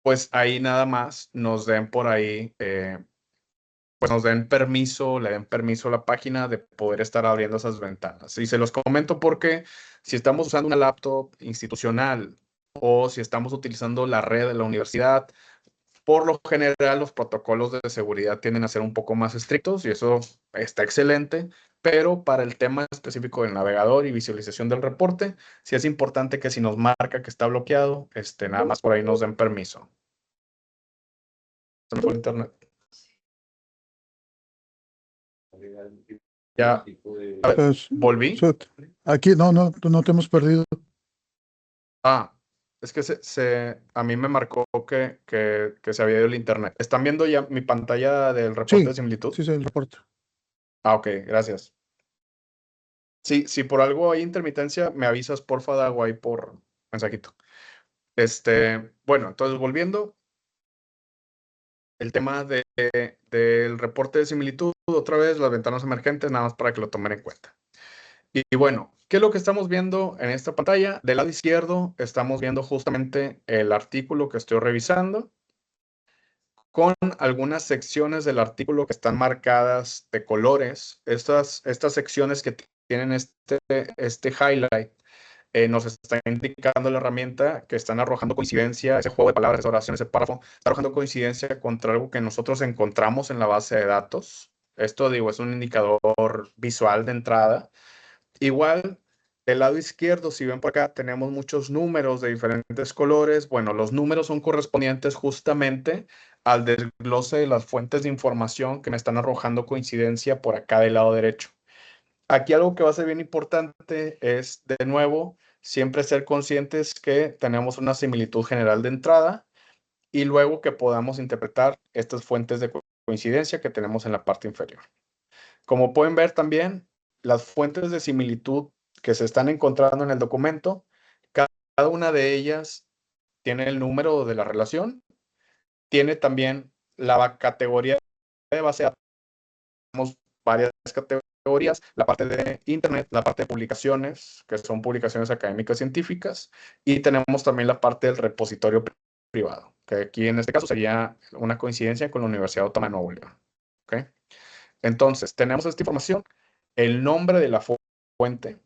Speaker 1: pues ahí nada más nos den por ahí, pues nos den permiso, le den permiso a la página de poder estar abriendo esas ventanas. Y se los comento porque si estamos usando una laptop institucional o si estamos utilizando la red de la universidad, por lo general, los protocolos de seguridad tienden a ser un poco más estrictos y eso está excelente, pero para el tema específico del navegador y visualización del reporte, sí es importante que si nos marca que está bloqueado, nada más por ahí nos den permiso. Se me fue el internet. Ya, a ver,
Speaker 2: Pues,
Speaker 1: volví.
Speaker 2: aquí no te hemos perdido.
Speaker 1: Ah, es que a mí me marcó que se había ido el internet. ¿Están viendo ya mi pantalla del reporte de
Speaker 2: Sí,
Speaker 1: similitud?
Speaker 2: sí, el reporte.
Speaker 1: Ah, ok, gracias. Sí, si por algo hay intermitencia, me avisas, porfa, Dago, ahí por mensajito. Bueno, entonces volviendo, el tema del reporte de similitud, otra vez, las ventanas emergentes, nada más para que lo tomen en cuenta. Y bueno, ¿qué es lo que estamos viendo en esta pantalla? Del lado izquierdo estamos viendo justamente el artículo que estoy revisando, con algunas secciones del artículo que están marcadas de colores. Estas secciones que tienen este highlight nos está indicando la herramienta que están arrojando coincidencia, ese juego de palabras, esa oración, ese párrafo, está arrojando coincidencia contra algo que nosotros encontramos en la base de datos. Esto, digo, es un indicador visual de entrada. Igual, del lado izquierdo, si ven por acá, tenemos muchos números de diferentes colores. Bueno, los números son correspondientes justamente al desglose de las fuentes de información que me están arrojando coincidencia por acá del lado derecho. Aquí algo que va a ser bien importante es, de nuevo, siempre ser conscientes que tenemos una similitud general de entrada y luego que podamos interpretar estas fuentes de coincidencia que tenemos en la parte inferior. Como pueden ver también, las fuentes de similitud que se están encontrando en el documento, cada una de ellas tiene el número de la relación, tiene también la categoría de base de datos, tenemos varias categorías, la parte de Internet, la parte de publicaciones, que son publicaciones académicas científicas, y tenemos también la parte del repositorio privado, que aquí en este caso sería una coincidencia con la Universidad Autónoma de Nuevo León. ¿Okay? Entonces, tenemos esta información, el nombre de la fuente,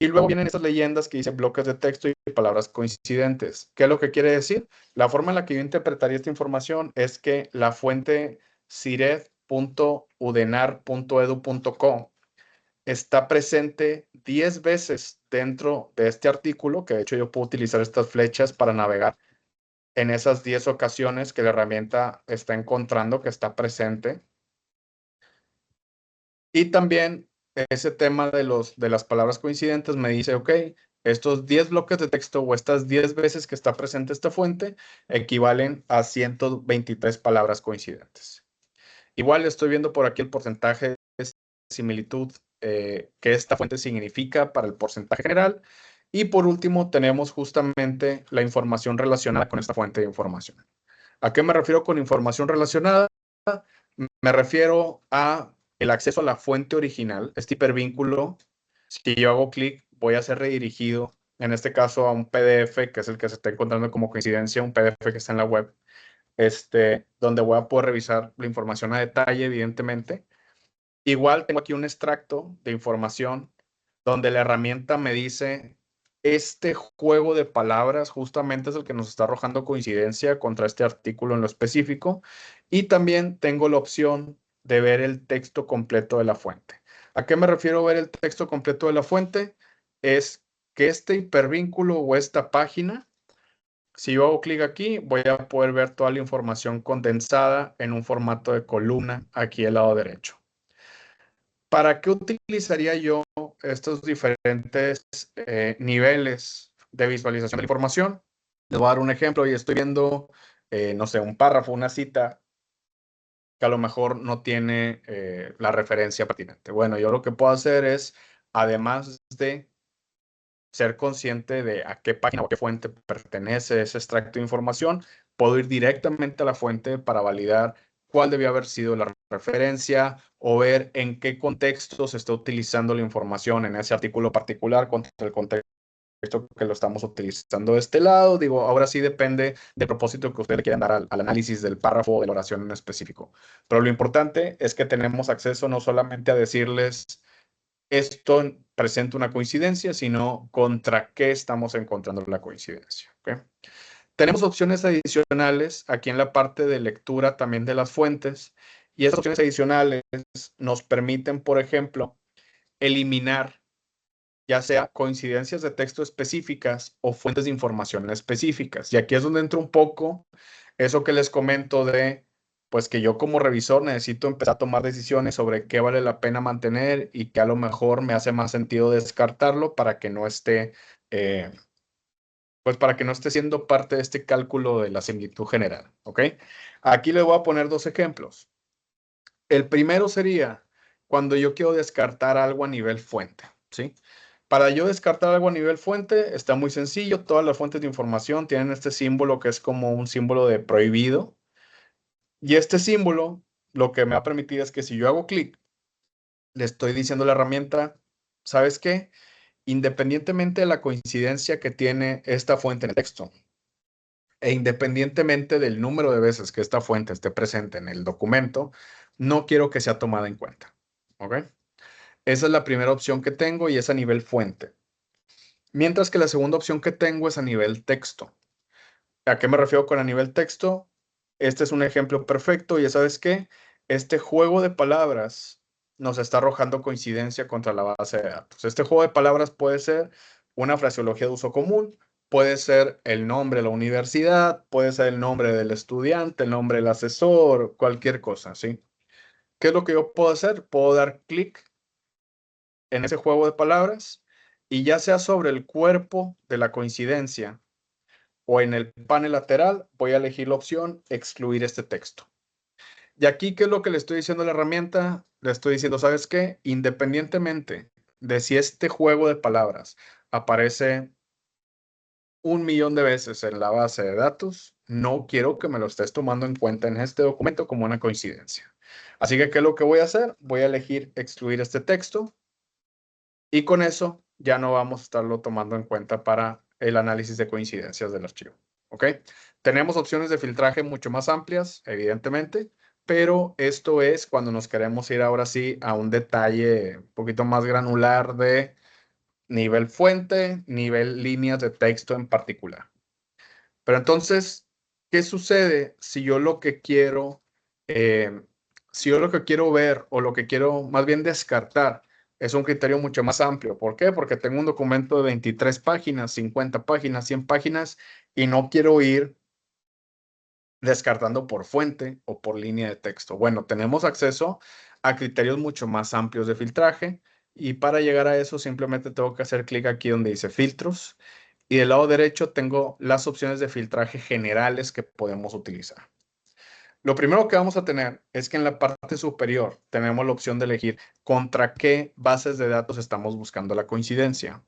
Speaker 1: y luego vienen estas leyendas que dicen bloques de texto y palabras coincidentes. ¿Qué es lo que quiere decir? La forma en la que yo interpretaría esta información es que la fuente CIRED www.udenar.edu.co está presente 10 veces dentro de este artículo, que de hecho yo puedo utilizar estas flechas para navegar en esas 10 ocasiones que la herramienta está encontrando que está presente. Y también ese tema de las palabras coincidentes me dice, ok, estos 10 bloques de texto o estas 10 veces que está presente esta fuente equivalen a 123 palabras coincidentes. Igual estoy viendo por aquí el porcentaje de similitud que esta fuente significa para el porcentaje general. Y por último, tenemos justamente la información relacionada con esta fuente de información. ¿A qué me refiero con información relacionada? Me refiero a el acceso a la fuente original, este hipervínculo. Si yo hago clic, voy a ser redirigido, en este caso, a un PDF, que es el que se está encontrando como coincidencia, un PDF que está en la web, donde voy a poder revisar la información a detalle, evidentemente. Igual tengo aquí un extracto de información donde la herramienta me dice, este juego de palabras justamente es el que nos está arrojando coincidencia contra este artículo en lo específico. Y también tengo la opción de ver el texto completo de la fuente. ¿A qué me refiero ver el texto completo de la fuente? Es que este hipervínculo o esta página, si yo hago clic aquí, voy a poder ver toda la información condensada en un formato de columna aquí al lado derecho. ¿Para qué utilizaría yo estos diferentes niveles de visualización de la información? Les voy a dar un ejemplo y estoy viendo, no sé, un párrafo, una cita que a lo mejor no tiene la referencia pertinente. Bueno, yo lo que puedo hacer es, además de ser consciente de a qué página o a qué fuente pertenece ese extracto de información, puedo ir directamente a la fuente para validar cuál debió haber sido la referencia o ver en qué contexto se está utilizando la información en ese artículo particular contra el contexto que lo estamos utilizando de este lado. Digo, ahora sí depende del propósito que ustedes le quieran dar al análisis del párrafo o de la oración en específico. Pero lo importante es que tenemos acceso no solamente a decirles esto presenta una coincidencia, sino contra qué estamos encontrando la coincidencia. ¿Okay? Tenemos opciones adicionales aquí en la parte de lectura también de las fuentes, y esas opciones adicionales nos permiten, por ejemplo, eliminar ya sea coincidencias de texto específicas o fuentes de información específicas. Y aquí es donde entra un poco eso que les comento de, pues que yo como revisor necesito empezar a tomar decisiones sobre qué vale la pena mantener y que a lo mejor me hace más sentido descartarlo para que no esté, pues para que no esté siendo parte de este cálculo de la similitud general, ¿ok? Aquí les voy a poner dos ejemplos. El primero sería cuando yo quiero descartar algo a nivel fuente, ¿sí? Para yo descartar algo a nivel fuente está muy sencillo. Todas las fuentes de información tienen este símbolo que es como un símbolo de prohibido. Y este símbolo lo que me va a permitir es que si yo hago clic, le estoy diciendo a la herramienta, ¿sabes qué? Independientemente de la coincidencia que tiene esta fuente en el texto e independientemente del número de veces que esta fuente esté presente en el documento, no quiero que sea tomada en cuenta. ¿Ok? Esa es la primera opción que tengo y es a nivel fuente. Mientras que la segunda opción que tengo es a nivel texto. ¿A qué me refiero con a nivel texto? Este es un ejemplo perfecto. Ya sabes que este juego de palabras nos está arrojando coincidencia contra la base de datos. Este juego de palabras puede ser una fraseología de uso común, puede ser el nombre de la universidad, puede ser el nombre del estudiante, el nombre del asesor, cualquier cosa, ¿sí? ¿Qué es lo que yo puedo hacer? Puedo dar clic en ese juego de palabras y ya sea sobre el cuerpo de la coincidencia o en el panel lateral, voy a elegir la opción excluir este texto. Y aquí, ¿qué es lo que le estoy diciendo a la herramienta? Le estoy diciendo, ¿sabes qué? Independientemente de si este juego de palabras aparece 1.000.000 de veces en la base de datos, no quiero que me lo estés tomando en cuenta en este documento como una coincidencia. Así que, ¿qué es lo que voy a hacer? Voy a elegir excluir este texto y con eso ya no vamos a estarlo tomando en cuenta para el análisis de coincidencias del archivo. ¿Ok? Tenemos opciones de filtraje mucho más amplias, evidentemente, pero esto es cuando nos queremos ir ahora sí a un detalle un poquito más granular de nivel fuente, nivel líneas de texto en particular. Pero entonces, ¿qué sucede si yo lo que quiero Si yo lo que quiero ver o lo que quiero más bien descartar es un criterio mucho más amplio. ¿Por qué? Porque tengo un documento de 23 páginas, 50 páginas, 100 páginas y no quiero ir descartando por fuente o por línea de texto. Bueno, tenemos acceso a criterios mucho más amplios de filtraje y para llegar a eso simplemente tengo que hacer clic aquí donde dice filtros y del lado derecho tengo las opciones de filtraje generales que podemos utilizar. Lo primero que vamos a tener es que en la parte superior tenemos la opción de elegir contra qué bases de datos estamos buscando la coincidencia.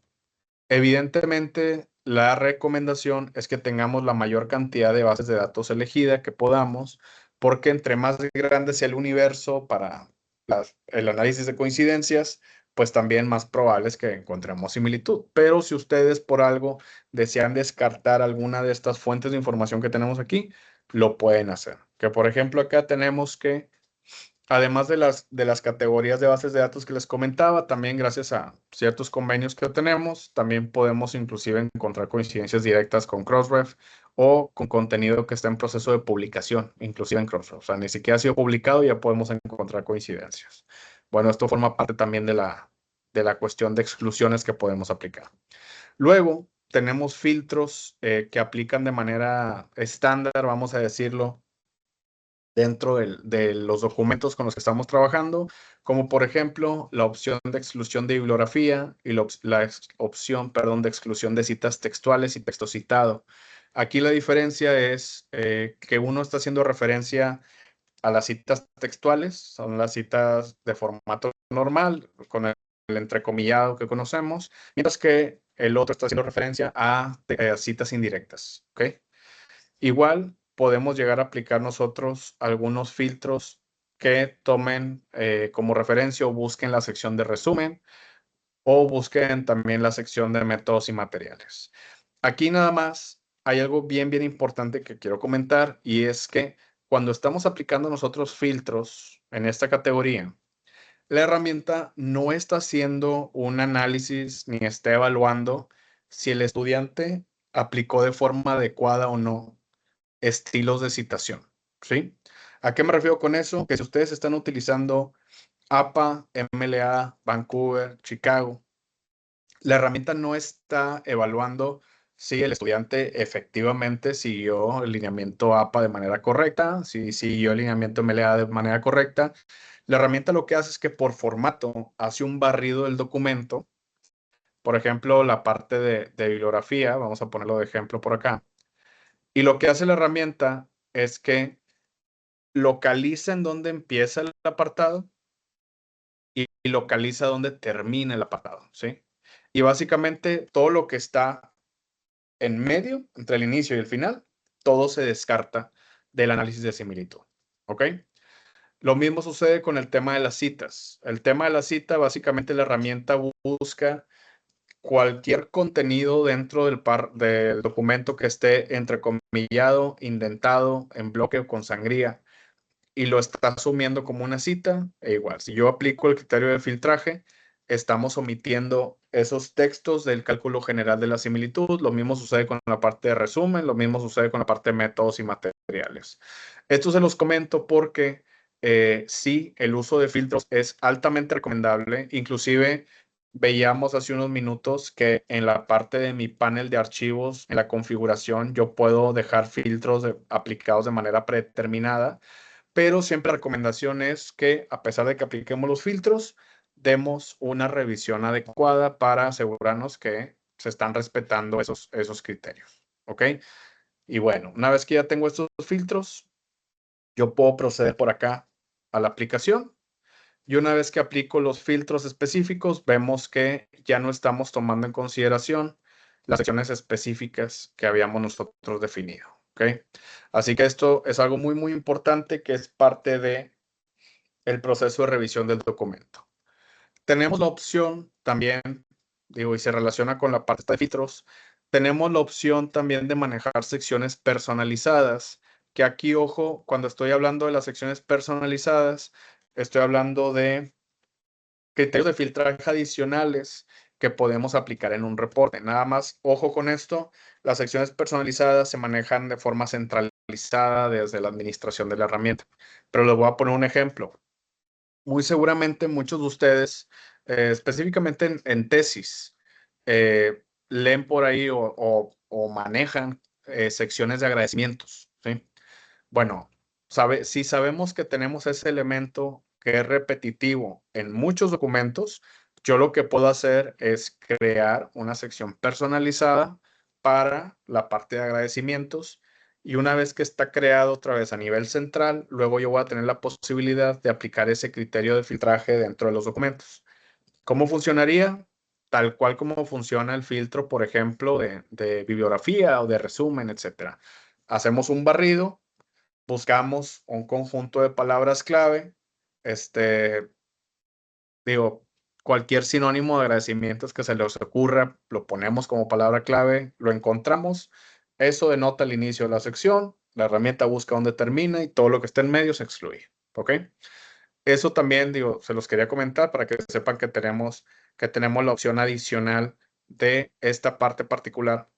Speaker 1: Evidentemente, la recomendación es que tengamos la mayor cantidad de bases de datos elegida que podamos, porque entre más grande sea el universo para el análisis de coincidencias, pues también más probable es que encontremos similitud. Pero si ustedes por algo desean descartar alguna de estas fuentes de información que tenemos aquí, lo pueden hacer. Que por ejemplo acá tenemos que además de las categorías de bases de datos que les comentaba, también gracias a ciertos convenios que tenemos, también podemos inclusive encontrar coincidencias directas con Crossref o con contenido que está en proceso de publicación, inclusive en Crossref. O sea, ni siquiera ha sido publicado y ya podemos encontrar coincidencias. Bueno, esto forma parte también de la cuestión de exclusiones que podemos aplicar. Luego, tenemos filtros que aplican de manera estándar, vamos a decirlo, dentro de los documentos con los que estamos trabajando, como por ejemplo la opción de exclusión de bibliografía y la opción, perdón, de exclusión de citas textuales y texto citado. Aquí la diferencia es que uno está haciendo referencia a las citas textuales, son las citas de formato normal, con el entrecomillado que conocemos, mientras que el otro está haciendo referencia a citas indirectas. ¿Ok? Igual podemos llegar a aplicar nosotros algunos filtros que tomen como referencia o busquen la sección de resumen o busquen también la sección de métodos y materiales. Aquí nada más hay algo bien importante que quiero comentar y es que cuando estamos aplicando nosotros filtros en esta categoría, la herramienta no está haciendo un análisis ni está evaluando si el estudiante aplicó de forma adecuada o no estilos de citación, ¿sí? ¿A qué me refiero con eso? Que si ustedes están utilizando APA, MLA, Vancouver, Chicago, la herramienta no está evaluando si el estudiante efectivamente siguió el lineamiento APA de manera correcta, si siguió el lineamiento MLA de manera correcta. La herramienta lo que hace es que por formato hace un barrido del documento. Por ejemplo, la parte de bibliografía, vamos a ponerlo de ejemplo por acá. Y lo que hace la herramienta es que localiza en dónde empieza el apartado y localiza dónde termina el apartado, ¿sí? Y básicamente todo lo que está en medio, entre el inicio y el final, todo se descarta del análisis de similitud, ¿ok? Lo mismo sucede con el tema de las citas. El tema de la cita, básicamente la herramienta busca cualquier contenido dentro del documento que esté entrecomillado, indentado, en bloque o con sangría y lo está asumiendo como una cita, e igual, si yo aplico el criterio de filtraje, estamos omitiendo esos textos del cálculo general de la similitud. Lo mismo sucede con la parte de resumen, lo mismo sucede con la parte de métodos y materiales. Esto se los comento porque sí, el uso de filtros es altamente recomendable. Inclusive veíamos hace unos minutos que en la parte de mi panel de archivos, en la configuración, yo puedo dejar filtros aplicados de manera predeterminada, pero siempre la recomendación es que a pesar de que apliquemos los filtros, demos una revisión adecuada para asegurarnos que se están respetando esos criterios. ¿Ok? Y bueno, una vez que ya tengo estos filtros, yo puedo proceder por acá a la aplicación. Y una vez que aplico los filtros específicos, vemos que ya no estamos tomando en consideración las secciones específicas que habíamos nosotros definido. ¿Ok? Así que esto es algo muy importante que es parte de el proceso de revisión del documento. Tenemos la opción también, digo, y se relaciona con la parte de filtros, tenemos la opción también de manejar secciones personalizadas, que aquí, ojo, cuando estoy hablando de las secciones personalizadas, estoy hablando de criterios de filtraje adicionales que podemos aplicar en un reporte. Nada más, ojo con esto, las secciones personalizadas se manejan de forma centralizada personalizada desde la administración de la herramienta. Pero les voy a poner un ejemplo. Muy seguramente muchos de ustedes, específicamente en tesis, leen por ahí o manejan secciones de agradecimientos, ¿sí? Bueno, si sabemos que tenemos ese elemento que es repetitivo en muchos documentos, yo lo que puedo hacer es crear una sección personalizada para la parte de agradecimientos. Y una vez que está creado otra vez a nivel central, luego yo voy a tener la posibilidad de aplicar ese criterio de filtraje dentro de los documentos. ¿Cómo funcionaría? Tal cual como funciona el filtro, por ejemplo, de bibliografía o de resumen, etcétera. Hacemos un barrido, buscamos un conjunto de palabras clave, digo, cualquier sinónimo de agradecimientos que se les ocurra, lo ponemos como palabra clave, lo encontramos, eso denota el inicio de la sección, la herramienta busca dónde termina y todo lo que esté en medio se excluye, ¿ok? Eso también, digo, se los quería comentar para que sepan que tenemos la opción adicional de esta parte particular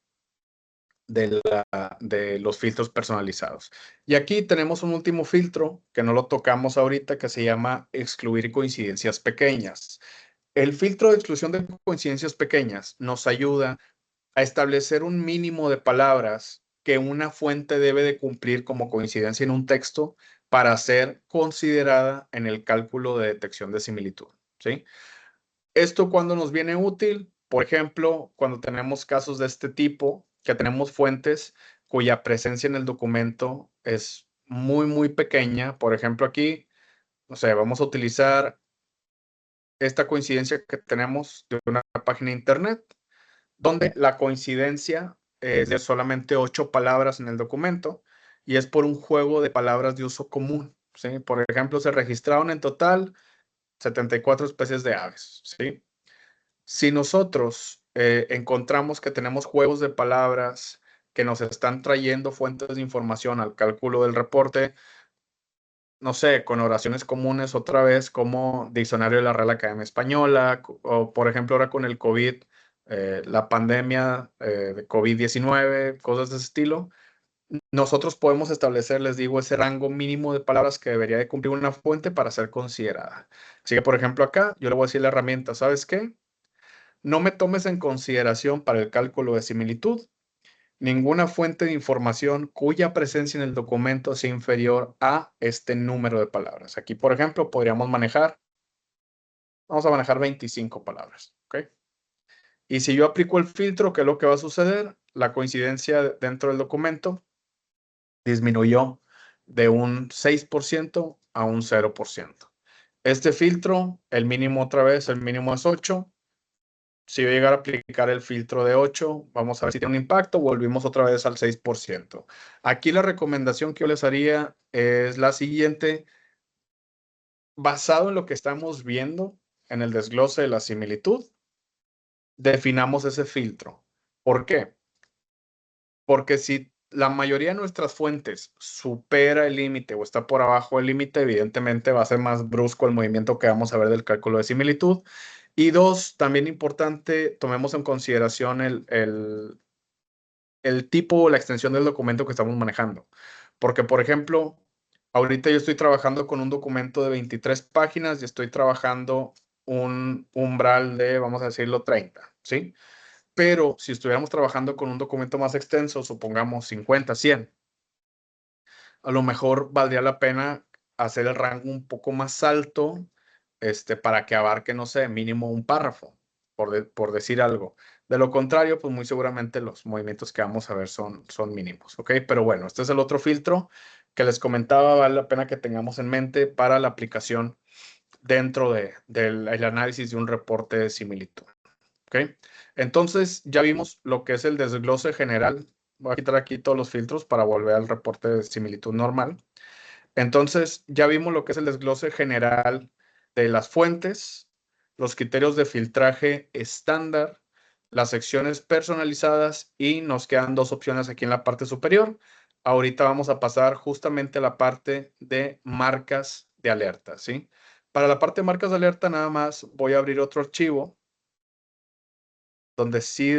Speaker 1: de los filtros personalizados. Y aquí tenemos un último filtro que no lo tocamos ahorita, que se llama excluir coincidencias pequeñas. El filtro de exclusión de coincidencias pequeñas nos ayuda a establecer un mínimo de palabras que una fuente debe de cumplir como coincidencia en un texto para ser considerada en el cálculo de detección de similitud, ¿sí? ¿Esto cuando nos viene útil? Por ejemplo, cuando tenemos casos de este tipo, que tenemos fuentes cuya presencia en el documento es muy, muy pequeña. Por ejemplo, aquí, no sé, vamos a utilizar esta coincidencia que tenemos de una página de internet, donde la coincidencia es de solamente 8 palabras en el documento y es por un juego de palabras de uso común, ¿sí? Por ejemplo, se registraron en total 74 especies de aves, ¿sí? Si nosotros encontramos que tenemos juegos de palabras que nos están trayendo fuentes de información al cálculo del reporte, no sé, con oraciones comunes otra vez, como diccionario de la Real Academia Española, o por ejemplo ahora con el COVID, la pandemia de COVID-19, cosas de ese estilo, nosotros podemos establecer, les digo, ese rango mínimo de palabras que debería de cumplir una fuente para ser considerada. Así que, por ejemplo, acá yo le voy a decir a la herramienta, ¿sabes qué? No me tomes en consideración para el cálculo de similitud ninguna fuente de información cuya presencia en el documento sea inferior a este número de palabras. Aquí, por ejemplo, podríamos vamos a manejar 25 palabras, ¿ok? Y si yo aplico el filtro, ¿qué es lo que va a suceder? La coincidencia dentro del documento disminuyó de un 6% a un 0%. Este filtro, el mínimo otra vez, el mínimo es 8. Si yo llegara a aplicar el filtro de 8, vamos a ver si tiene un impacto. Volvimos otra vez al 6%. Aquí la recomendación que yo les haría es la siguiente. Basado en lo que estamos viendo en el desglose de la similitud, definamos ese filtro. ¿Por qué? Porque si la mayoría de nuestras fuentes supera el límite o está por abajo del límite, evidentemente va a ser más brusco el movimiento que vamos a ver del cálculo de similitud. Y dos, también importante, tomemos en consideración el tipo o la extensión del documento que estamos manejando. Porque, por ejemplo, ahorita yo estoy trabajando con un documento de 23 páginas y estoy trabajando un umbral de, vamos a decirlo, 30, ¿sí? Pero si estuviéramos trabajando con un documento más extenso, supongamos 50, 100, a lo mejor valdría la pena hacer el rango un poco más alto, para que abarque, no sé, mínimo un párrafo, por decir algo. De lo contrario, pues muy seguramente los movimientos que vamos a ver son mínimos, ¿ok? Pero bueno, este es el otro filtro que les comentaba, vale la pena que tengamos en mente para la aplicación dentro del análisis de un reporte de similitud, ¿ok? Entonces, ya vimos lo que es el desglose general. Voy a quitar aquí todos los filtros para volver al reporte de similitud normal. Entonces, ya vimos lo que es el desglose general de las fuentes, los criterios de filtraje estándar, las secciones personalizadas y nos quedan dos opciones aquí en la parte superior. Ahorita vamos a pasar justamente a la parte de marcas de alerta, ¿sí? Para la parte de marcas de alerta, nada más voy a abrir otro archivo donde sí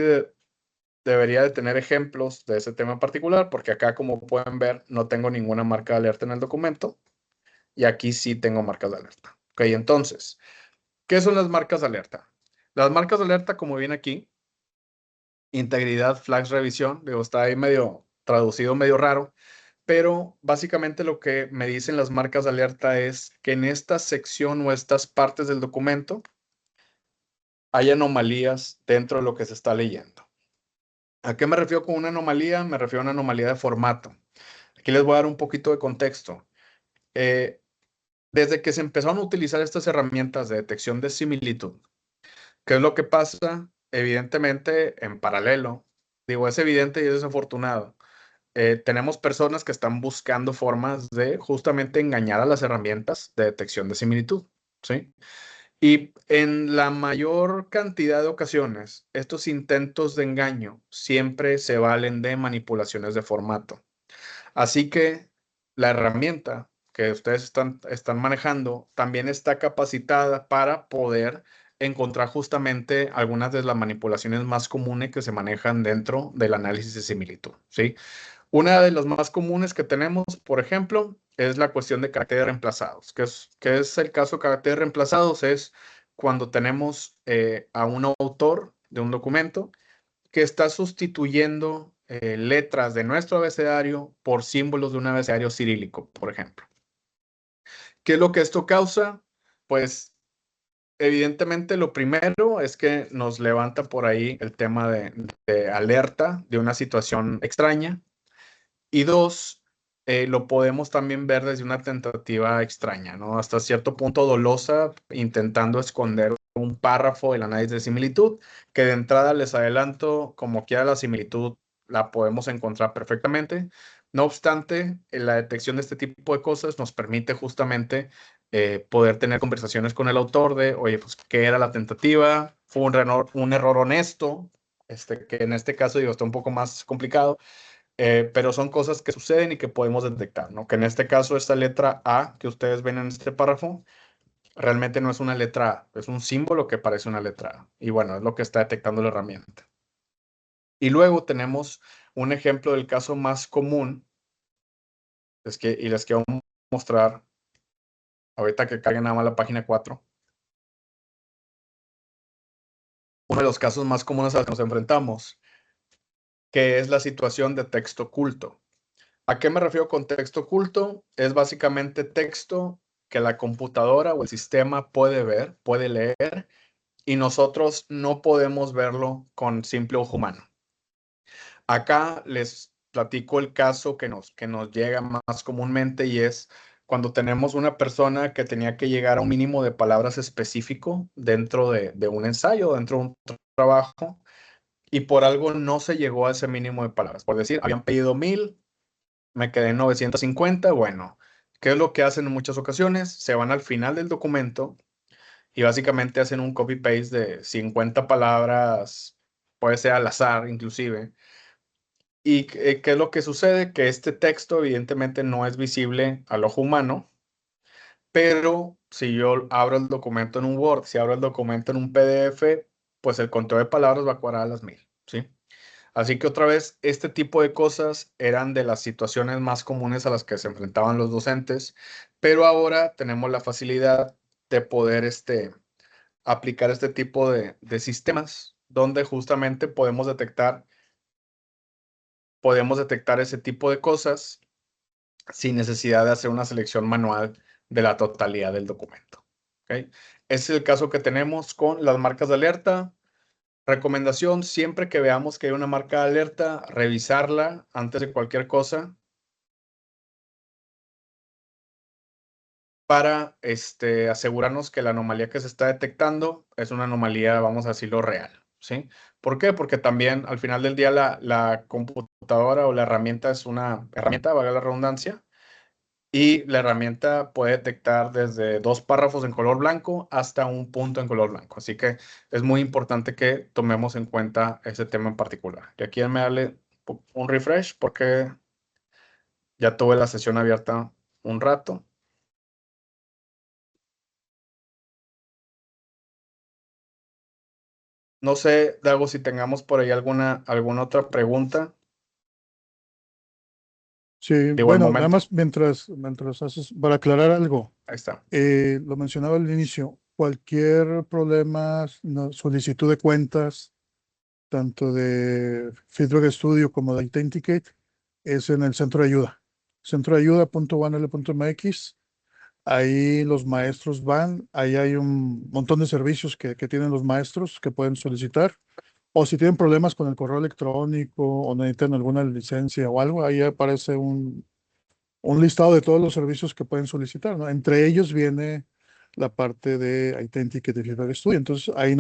Speaker 1: debería de tener ejemplos de ese tema en particular, porque acá, como pueden ver, no tengo ninguna marca de alerta en el documento y aquí sí tengo marcas de alerta. Ok, entonces, ¿qué son las marcas de alerta? Las marcas de alerta, como viene aquí, integridad, flags, revisión, digo, está ahí medio traducido, medio raro, pero básicamente lo que me dicen las marcas de alerta es que en esta sección o estas partes del documento hay anomalías dentro de lo que se está leyendo. ¿A qué me refiero con una anomalía? Me refiero a una anomalía de formato. Aquí les voy a dar un poquito de contexto. Desde que se empezaron a utilizar estas herramientas de detección de similitud, ¿qué es lo que pasa? Evidentemente, en paralelo, digo, es evidente y es desafortunado. Tenemos personas que están buscando formas de justamente engañar a las herramientas de detección de similitud, ¿sí? Y en la mayor cantidad de ocasiones, estos intentos de engaño siempre se valen de manipulaciones de formato. Así que la herramienta que ustedes están manejando también está capacitada para poder encontrar justamente algunas de las manipulaciones más comunes que se manejan dentro del análisis de similitud, ¿sí? Una de las más comunes que tenemos, por ejemplo, es la cuestión de caracteres reemplazados. ¿Qué es el caso de caracteres reemplazados? Es cuando tenemos a un autor de un documento que está sustituyendo letras de nuestro abecedario por símbolos de un abecedario cirílico, por ejemplo. ¿Qué es lo que esto causa? Pues evidentemente lo primero es que nos levanta por ahí el tema de alerta de una situación extraña. Y dos, lo podemos también ver desde una tentativa extraña, ¿no? Hasta cierto punto dolosa, intentando esconder un párrafo del análisis de similitud, que de entrada les adelanto, como quiera la similitud la podemos encontrar perfectamente. No obstante, la detección de este tipo de cosas nos permite justamente poder tener conversaciones con el autor de, oye, pues, ¿qué era la tentativa? ¿Fue un error honesto? Que en este caso, digo, está un poco más complicado, pero son cosas que suceden y que podemos detectar, ¿no? Que en este caso, esta letra A que ustedes ven en este párrafo, realmente no es una letra A, es un símbolo que parece una letra A. Y bueno, es lo que está detectando la herramienta. Y luego tenemos un ejemplo del caso más común, y les quiero mostrar, ahorita que carguen nada más la página 4, uno de los casos más comunes a los que nos enfrentamos, que es la situación de texto oculto. ¿A qué me refiero con texto oculto? Es básicamente texto que la computadora o el sistema puede ver, puede leer, y nosotros no podemos verlo con simple ojo humano. Acá les platico el caso que nos llega más comúnmente, y es cuando tenemos una persona que tenía que llegar a un mínimo de palabras específico dentro de un ensayo, dentro de un trabajo, y por algo no se llegó a ese mínimo de palabras. Por decir, habían pedido 1000, me quedé en 950. Bueno, ¿qué es lo que hacen en muchas ocasiones? Se van al final del documento y básicamente hacen un copy-paste de 50 palabras, puede ser al azar inclusive. ¿Y qué es lo que sucede? Que este texto evidentemente no es visible al ojo humano, pero si yo abro el documento en un Word, si abro el documento en un PDF, pues el conteo de palabras va a cuadrar a las 1000, ¿sí? Así que otra vez, este tipo de cosas eran de las situaciones más comunes a las que se enfrentaban los docentes, pero ahora tenemos la facilidad de poder aplicar este tipo de sistemas donde justamente podemos detectar ese tipo de cosas sin necesidad de hacer una selección manual de la totalidad del documento. ¿Ok? Ese es el caso que tenemos con las marcas de alerta. Recomendación: siempre que veamos que hay una marca de alerta, revisarla antes de cualquier cosa para asegurarnos que la anomalía que se está detectando es una anomalía, vamos a decirlo, real, ¿sí? ¿Por qué? Porque también al final del día la computadora o la herramienta es una herramienta, valga la redundancia, y la herramienta puede detectar desde 2 párrafos en color blanco hasta un punto en color blanco. Así que es muy importante que tomemos en cuenta ese tema en particular. Y aquí me darle un refresh porque ya tuve la sesión abierta un rato. No sé, Dago, si tengamos por ahí alguna otra pregunta.
Speaker 2: Sí,
Speaker 1: De igual
Speaker 2: bueno, nada
Speaker 1: momento.
Speaker 2: más mientras haces, para aclarar algo,
Speaker 1: Ahí está.
Speaker 2: lo mencionaba al inicio, cualquier problema, solicitud de cuentas, tanto de Feedback Studio como de Authenticate, es en el centro de ayuda. Centroayuda.wanl.mx. Ahí los maestros van, ahí hay un montón de servicios que tienen los maestros que pueden solicitar. O si tienen problemas con el correo electrónico o necesitan alguna licencia o algo, ahí aparece un listado de todos los servicios que pueden solicitar, ¿no? Entre ellos viene la parte de Authenticate de Feedback Studio. Entonces ahí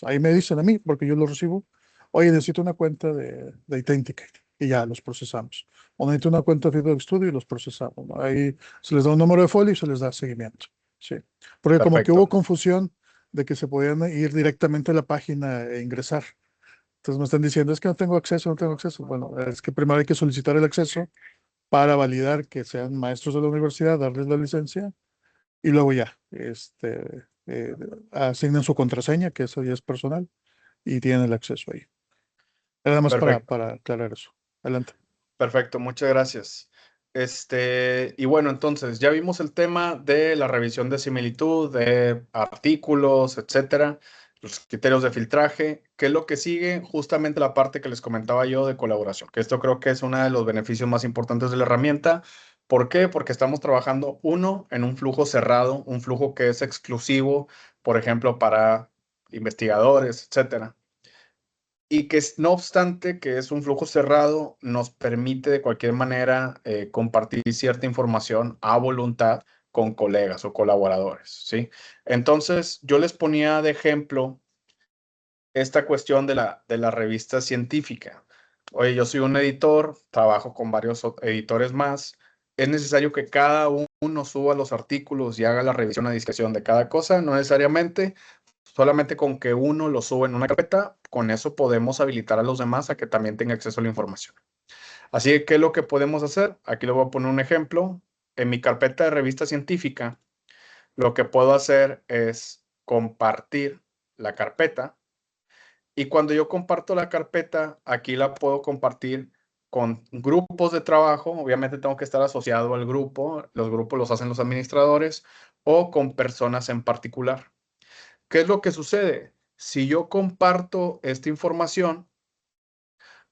Speaker 2: ahí me dicen a mí, porque yo lo recibo, oye, necesito una cuenta de Authenticate y ya los procesamos. O necesito una cuenta de Feedback Studio y los procesamos, ¿no? Ahí se les da un número de folio y se les da seguimiento. Sí. Porque como que hubo
Speaker 1: Perfecto.
Speaker 2: confusión de que se podían ir directamente a la página e ingresar. Entonces me están diciendo, es que no tengo acceso, no tengo acceso. Bueno, es que primero hay que solicitar el acceso para validar que sean maestros de la universidad, darles la licencia y luego ya, asignan su contraseña, que eso ya es personal, y tienen el acceso ahí. Nada más
Speaker 1: Perfecto.
Speaker 2: para aclarar eso. Adelante.
Speaker 1: Perfecto, muchas gracias. Y bueno, entonces ya vimos el tema de la revisión de similitud, de artículos, etcétera, los criterios de filtraje. ¿Qué es lo que sigue? Justamente la parte que les comentaba yo de colaboración, que esto creo que es uno de los beneficios más importantes de la herramienta. ¿Por qué? Porque estamos trabajando, uno, en un flujo cerrado, un flujo que es exclusivo, por ejemplo, para investigadores, etcétera. Y que no obstante que es un flujo cerrado, nos permite de cualquier manera compartir cierta información a voluntad con colegas o colaboradores, ¿sí? Entonces, yo les ponía de ejemplo esta cuestión de la revista científica. Oye, yo soy un editor, trabajo con varios editores más. Es necesario que cada uno suba los artículos y haga la revisión a discreción de cada cosa, no necesariamente. Solamente con que uno lo suba en una carpeta, con eso podemos habilitar a los demás a que también tengan acceso a la información. Así que, ¿qué es lo que podemos hacer? Aquí le voy a poner un ejemplo. En mi carpeta de revista científica, lo que puedo hacer es compartir la carpeta. Y cuando yo comparto la carpeta, aquí la puedo compartir con grupos de trabajo. Obviamente tengo que estar asociado al grupo. Los grupos los hacen los administradores o con personas en particular. ¿Qué es lo que sucede? Si yo comparto esta información,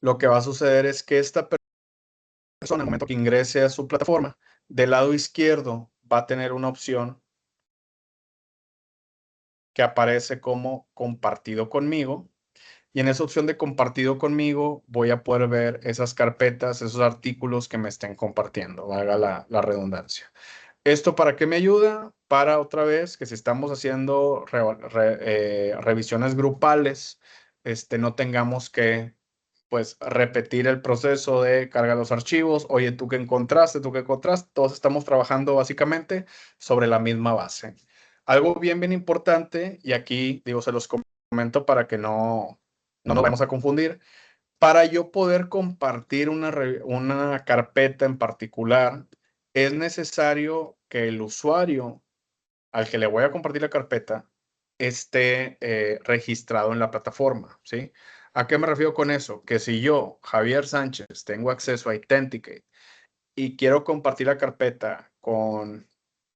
Speaker 1: lo que va a suceder es que esta persona, en el momento que ingrese a su plataforma, del lado izquierdo va a tener una opción que aparece como compartido conmigo. Y en esa opción de compartido conmigo voy a poder ver esas carpetas, esos artículos que me estén compartiendo, valga la redundancia. ¿Esto para qué me ayuda? Para otra vez que si estamos haciendo revisiones grupales, no tengamos que pues repetir el proceso de cargar los archivos. Oye, ¿tú qué encontraste? ¿Tú qué encontraste? Todos estamos trabajando básicamente sobre la misma base. Algo bien importante, y aquí digo, se los comento para que no nos vamos a confundir. Para yo poder compartir una carpeta en particular, es necesario que el usuario al que le voy a compartir la carpeta esté registrado en la plataforma, ¿sí? ¿A qué me refiero con eso? Que si yo, Javier Sánchez, tengo acceso a Authenticate y quiero compartir la carpeta con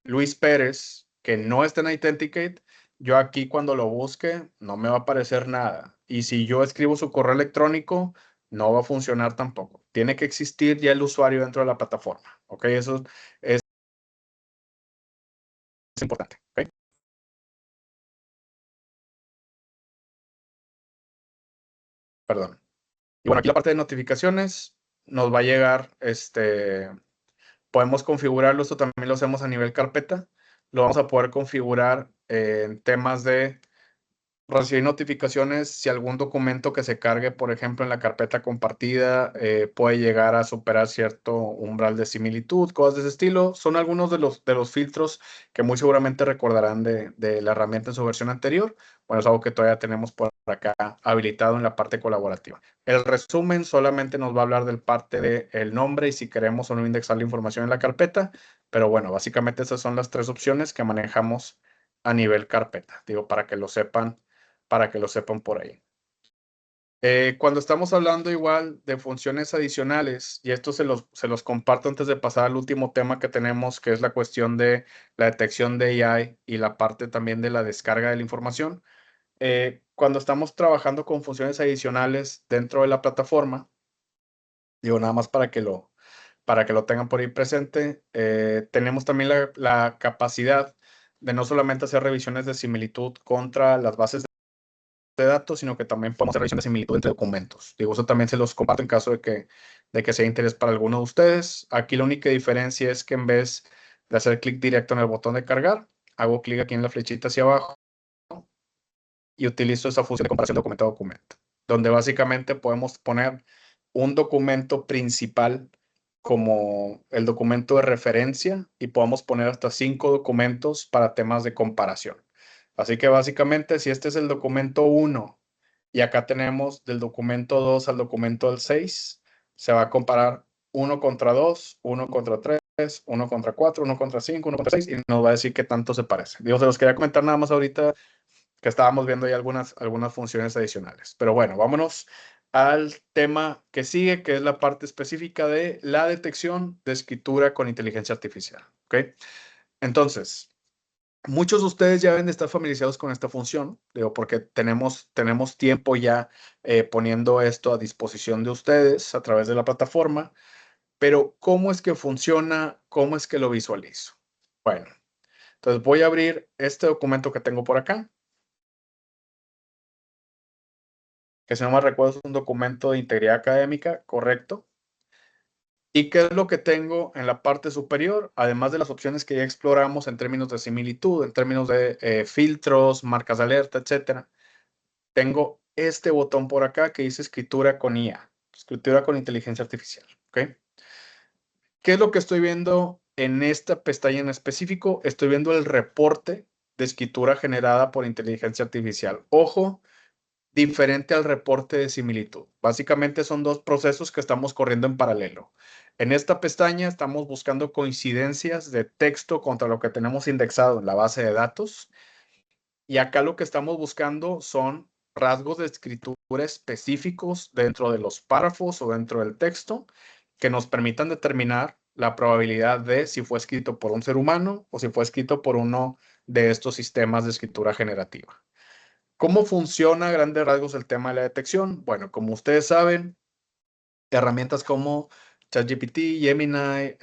Speaker 1: Luis Pérez, que no está en Authenticate, yo aquí cuando lo busque no me va a aparecer nada. Y si yo escribo su correo electrónico, no va a funcionar tampoco. Tiene que existir ya el usuario dentro de la plataforma. ¿Ok? Eso es importante. ¿Ok? Perdón. Y bueno, aquí la parte de notificaciones nos va a llegar, podemos configurarlo, esto también lo hacemos a nivel carpeta. Lo vamos a poder configurar en temas de recibir notificaciones si algún documento que se cargue, por ejemplo, en la carpeta compartida, puede llegar a superar cierto umbral de similitud, cosas de ese estilo. Son algunos de los filtros que muy seguramente recordarán de la herramienta en su versión anterior. Bueno, es algo que todavía tenemos por acá habilitado en la parte colaborativa. El resumen solamente nos va a hablar del parte del nombre y si queremos o no indexar la información en la carpeta. Pero bueno, básicamente esas son las tres opciones que manejamos a nivel carpeta. Digo, para que lo sepan para que lo sepan por ahí. Cuando estamos hablando igual de funciones adicionales, y esto se los comparto antes de pasar al último tema que tenemos, que es la cuestión de la detección de AI y la parte también de la descarga de la información. Cuando estamos trabajando con funciones adicionales dentro de la plataforma, digo nada más para que lo tengan por ahí presente, tenemos también la capacidad de no solamente hacer revisiones de similitud contra las bases de datos, sino que también podemos hacer revisión de similitud entre documentos. Digo, eso también se los comparto en caso de que sea de interés para alguno de ustedes. Aquí la única diferencia es que en vez de hacer clic directo en el botón de cargar, hago clic aquí en la flechita hacia abajo y utilizo esa función de comparación documento a documento, donde básicamente podemos poner un documento principal como el documento de referencia y podemos poner hasta 5 documentos para temas de comparación. Así que básicamente si este es el documento 1 y acá tenemos del documento 2 al documento del 6, se va a comparar 1 contra 2, 1 contra 3, 1 contra 4, 1 contra 5, 1 contra 6 y nos va a decir qué tanto se parece. Digo, se los quería comentar nada más ahorita que estábamos viendo ya algunas funciones adicionales. Pero bueno, vámonos al tema que sigue, que es la parte específica de la detección de escritura con inteligencia artificial. ¿Ok? Entonces, muchos de ustedes ya deben de estar familiarizados con esta función, digo, porque tenemos tiempo ya poniendo esto a disposición de ustedes a través de la plataforma, pero ¿cómo es que funciona? ¿Cómo es que lo visualizo? Bueno, entonces voy a abrir este documento que tengo por acá, que si no me recuerdo es un documento de integridad académica, correcto. ¿Y qué es lo que tengo en la parte superior? Además de las opciones que ya exploramos en términos de similitud, en términos de filtros, marcas de alerta, etcétera. Tengo este botón por acá que dice escritura con IA, escritura con inteligencia artificial. ¿Ok? ¿Qué es lo que estoy viendo en esta pestaña en específico? Estoy viendo el reporte de escritura generada por inteligencia artificial. Ojo, diferente al reporte de similitud. Básicamente son dos procesos que estamos corriendo en paralelo. En esta pestaña estamos buscando coincidencias de texto contra lo que tenemos indexado en la base de datos. Y acá lo que estamos buscando son rasgos de escritura específicos dentro de los párrafos o dentro del texto que nos permitan determinar la probabilidad de si fue escrito por un ser humano o si fue escrito por uno de estos sistemas de escritura generativa. ¿Cómo funciona a grandes rasgos el tema de la detección? Bueno, como ustedes saben, herramientas como ChatGPT, Gemini,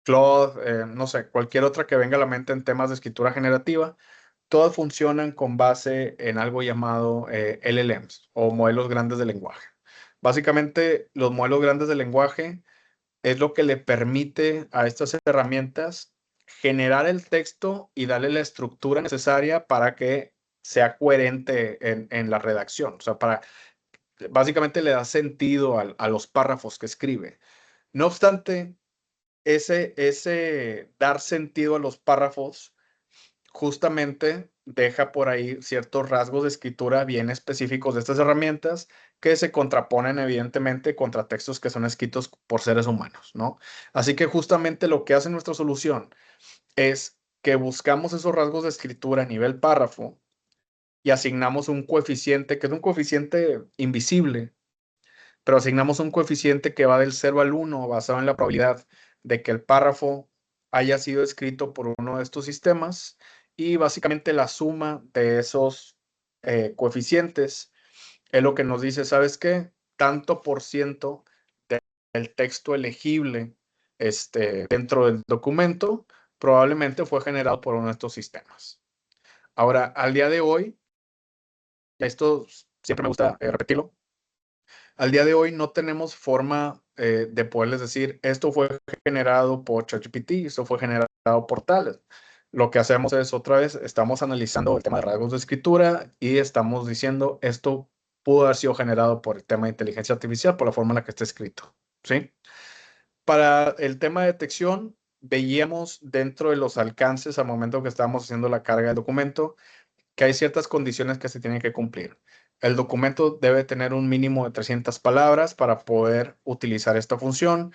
Speaker 1: Claude, no sé, cualquier otra que venga a la mente en temas de escritura generativa, todas funcionan con base en algo llamado LLMs o modelos grandes de lenguaje. Básicamente, los modelos grandes de lenguaje es lo que le permite a estas herramientas generar el texto y darle la estructura necesaria para que sea coherente en la redacción. O sea, básicamente le da sentido a los párrafos que escribe. No obstante, ese dar sentido a los párrafos justamente deja por ahí ciertos rasgos de escritura bien específicos de estas herramientas que se contraponen evidentemente contra textos que son escritos por seres humanos, ¿no? Así que justamente lo que hace nuestra solución es que buscamos esos rasgos de escritura a nivel párrafo y asignamos un coeficiente, que es un coeficiente invisible, pero asignamos un coeficiente que va del 0 al 1 basado en la probabilidad de que el párrafo haya sido escrito por uno de estos sistemas y básicamente la suma de esos coeficientes es lo que nos dice, ¿sabes qué? Tanto por ciento del texto elegible dentro del documento probablemente fue generado por uno de estos sistemas. Ahora, al día de hoy, esto siempre me gusta repetirlo, al día de hoy no tenemos forma de poderles decir, esto fue generado por ChatGPT, esto fue generado por tales. Lo que hacemos es, otra vez, estamos analizando el tema de rasgos de escritura y estamos diciendo, esto pudo haber sido generado por el tema de inteligencia artificial, por la forma en la que está escrito, ¿sí? Para el tema de detección, veíamos dentro de los alcances al momento que estábamos haciendo la carga del documento, que hay ciertas condiciones que se tienen que cumplir. El documento debe tener un mínimo de 300 palabras para poder utilizar esta función.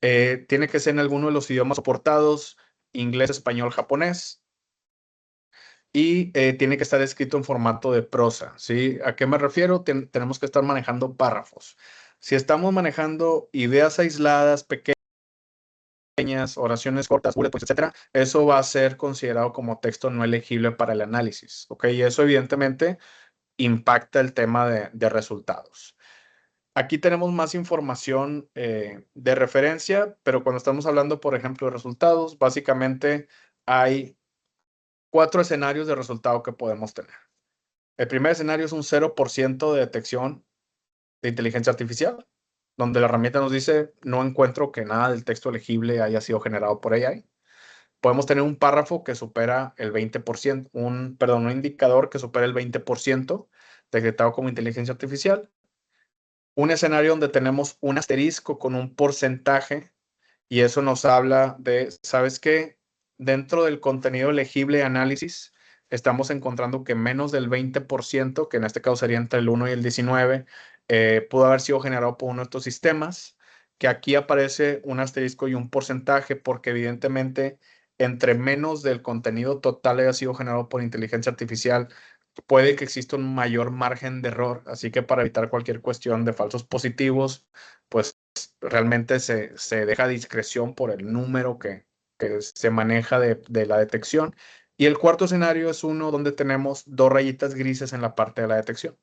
Speaker 1: Tiene que ser en alguno de los idiomas soportados, inglés, español, japonés. y tiene que estar escrito en formato de prosa, ¿sí? ¿A qué me refiero? Tenemos que estar manejando párrafos. Si estamos manejando ideas aisladas, pequeñas, oraciones cortas, bullet points, etcétera, eso va a ser considerado como texto no elegible para el análisis, ¿ok? Y eso evidentemente impacta el tema de resultados. Aquí tenemos más información de referencia, pero cuando estamos hablando, por ejemplo, de resultados, básicamente hay 4 escenarios de resultado que podemos tener. El primer escenario es un 0% de detección de inteligencia artificial, donde la herramienta nos dice, no encuentro que nada del texto legible haya sido generado por AI. Podemos tener un párrafo que supera el 20%, un indicador que supera el 20% detectado como inteligencia artificial. Un escenario donde tenemos un asterisco con un porcentaje y eso nos habla de, ¿sabes qué? Dentro del contenido legible de análisis, estamos encontrando que menos del 20%, que en este caso sería entre el 1 y el 19, pudo haber sido generado por uno de estos sistemas, que aquí aparece un asterisco y un porcentaje, porque evidentemente entre menos del contenido total haya sido generado por inteligencia artificial, puede que exista un mayor margen de error. Así que para evitar cualquier cuestión de falsos positivos, pues realmente se deja discreción por el número que se maneja de la detección. Y el cuarto escenario es uno donde tenemos 2 rayitas grises en la parte de la detección.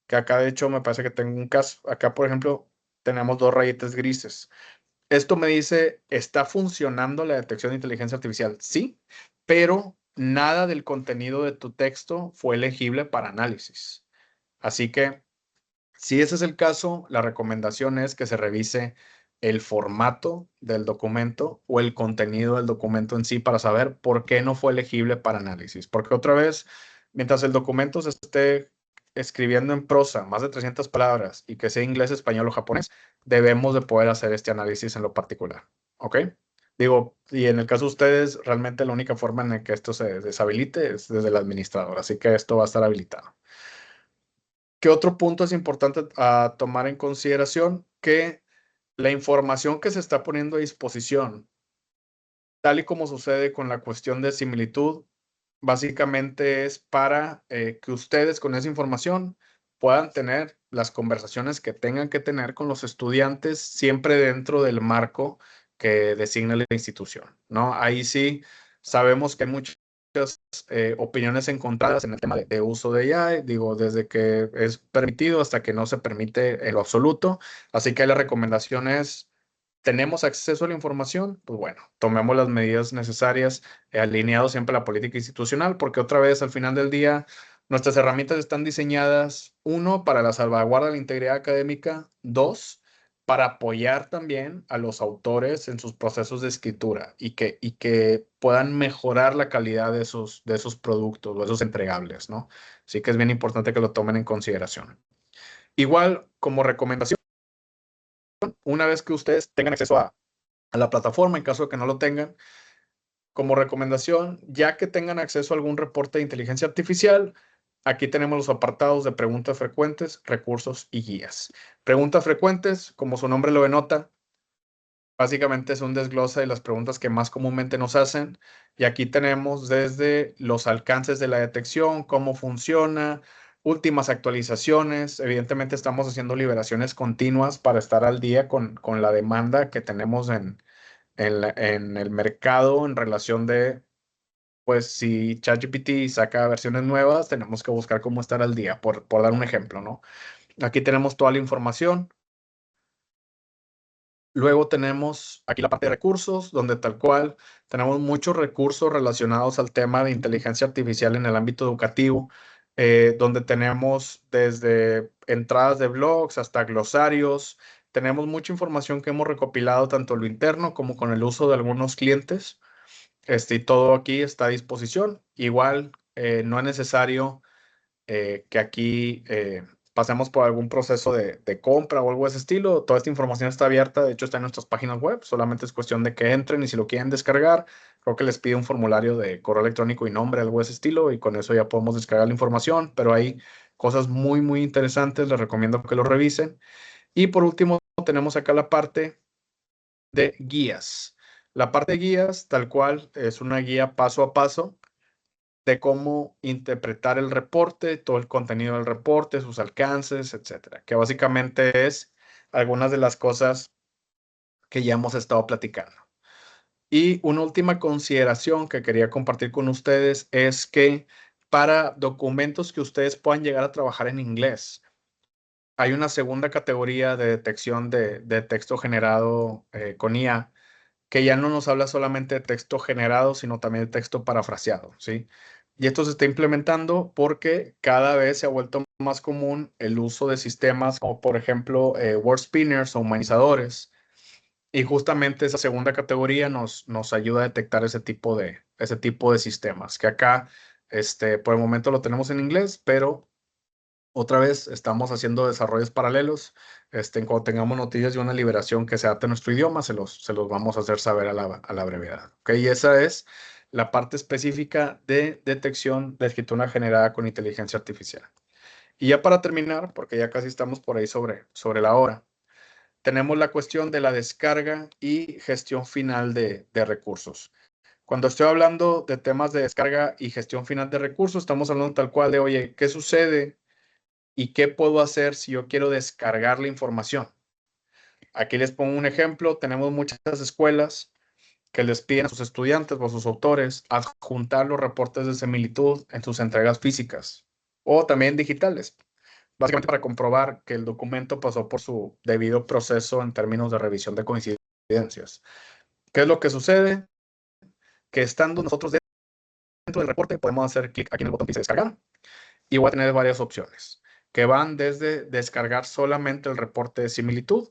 Speaker 1: Que acá de hecho me parece que tengo un caso. Acá, por ejemplo, tenemos 2 rayitas grises. Esto me dice, ¿está funcionando la detección de inteligencia artificial? Sí, pero nada del contenido de tu texto fue legible para análisis. Así que si ese es el caso, la recomendación es que se revise el formato del documento o el contenido del documento en sí para saber por qué no fue elegible para análisis. Porque otra vez, mientras el documento se esté escribiendo en prosa, más de 300 palabras, y que sea inglés, español o japonés, debemos de poder hacer este análisis en lo particular. ¿Ok? Digo, y en el caso de ustedes, realmente la única forma en la que esto se deshabilite es desde el administrador. Así que esto va a estar habilitado. ¿Qué otro punto es importante a tomar en consideración? Que la información que se está poniendo a disposición, tal y como sucede con la cuestión de similitud, básicamente es para que ustedes con esa información puedan tener las conversaciones que tengan que tener con los estudiantes siempre dentro del marco que designe la institución, ¿no? Ahí sí sabemos que hay muchas opiniones encontradas en el tema de uso de AI, digo, desde que es permitido hasta que no se permite en lo absoluto. Así que la recomendación es, ¿tenemos acceso a la información? Pues bueno, tomemos las medidas necesarias, alineado siempre a la política institucional, porque otra vez, al final del día, nuestras herramientas están diseñadas, uno, para la salvaguarda de la integridad académica, dos, para apoyar también a los autores en sus procesos de escritura y que puedan mejorar la calidad de esos productos o esos entregables, ¿no? Así que es bien importante que lo tomen en consideración. Igual, como recomendación, una vez que ustedes tengan acceso a la plataforma, en caso de que no lo tengan, como recomendación, ya que tengan acceso a algún reporte de inteligencia artificial, aquí tenemos los apartados de preguntas frecuentes, recursos y guías. Preguntas frecuentes, como su nombre lo denota, básicamente es un desglose de las preguntas que más comúnmente nos hacen. Y aquí tenemos desde los alcances de la detección, cómo funciona, últimas actualizaciones. Evidentemente estamos haciendo liberaciones continuas para estar al día con la demanda que tenemos en el mercado en relación de, pues si ChatGPT saca versiones nuevas, tenemos que buscar cómo estar al día, por dar un ejemplo, ¿no? Aquí tenemos toda la información. Luego tenemos aquí la parte de recursos, donde tal cual tenemos muchos recursos relacionados al tema de inteligencia artificial en el ámbito educativo, donde tenemos desde entradas de blogs hasta glosarios. Tenemos mucha información que hemos recopilado tanto en lo interno como con el uso de algunos clientes. Y todo aquí está a disposición. Igual, no es necesario que aquí pasemos por algún proceso de compra o algo de ese estilo. Toda esta información está abierta, de hecho está en nuestras páginas web, solamente es cuestión de que entren y si lo quieren descargar, creo que les pide un formulario de correo electrónico y nombre, algo de ese estilo, y con eso ya podemos descargar la información, pero hay cosas muy, muy interesantes, les recomiendo que lo revisen. Y por último, tenemos acá la parte de guías. La parte de guías, tal cual, es una guía paso a paso de cómo interpretar el reporte, todo el contenido del reporte, sus alcances, etcétera, que básicamente es algunas de las cosas que ya hemos estado platicando. Y una última consideración que quería compartir con ustedes es que para documentos que ustedes puedan llegar a trabajar en inglés, hay una segunda categoría de detección de texto generado con IA, que ya no nos habla solamente de texto generado, sino también de texto parafraseado, ¿sí? Y esto se está implementando porque cada vez se ha vuelto más común el uso de sistemas como, por ejemplo, word spinners o humanizadores. Y justamente esa segunda categoría nos ayuda a detectar ese tipo de sistemas, que acá, por el momento lo tenemos en inglés, pero otra vez estamos haciendo desarrollos paralelos. Cuando tengamos noticias de una liberación que se adapte a nuestro idioma, se los vamos a hacer saber a la brevedad. ¿Ok? Y esa es la parte específica de detección de escritura generada con inteligencia artificial. Y ya para terminar, porque ya casi estamos por ahí sobre la hora, tenemos la cuestión de la descarga y gestión final de recursos. Cuando estoy hablando de temas de descarga y gestión final de recursos, estamos hablando tal cual de, oye, ¿qué sucede y qué puedo hacer si yo quiero descargar la información? Aquí les pongo un ejemplo. Tenemos muchas escuelas que les piden a sus estudiantes o a sus autores adjuntar los reportes de similitud en sus entregas físicas o también digitales, básicamente para comprobar que el documento pasó por su debido proceso en términos de revisión de coincidencias. ¿Qué es lo que sucede? Que estando nosotros dentro del reporte, podemos hacer clic aquí en el botón que dice descargar y voy a tener varias opciones que van desde descargar solamente el reporte de similitud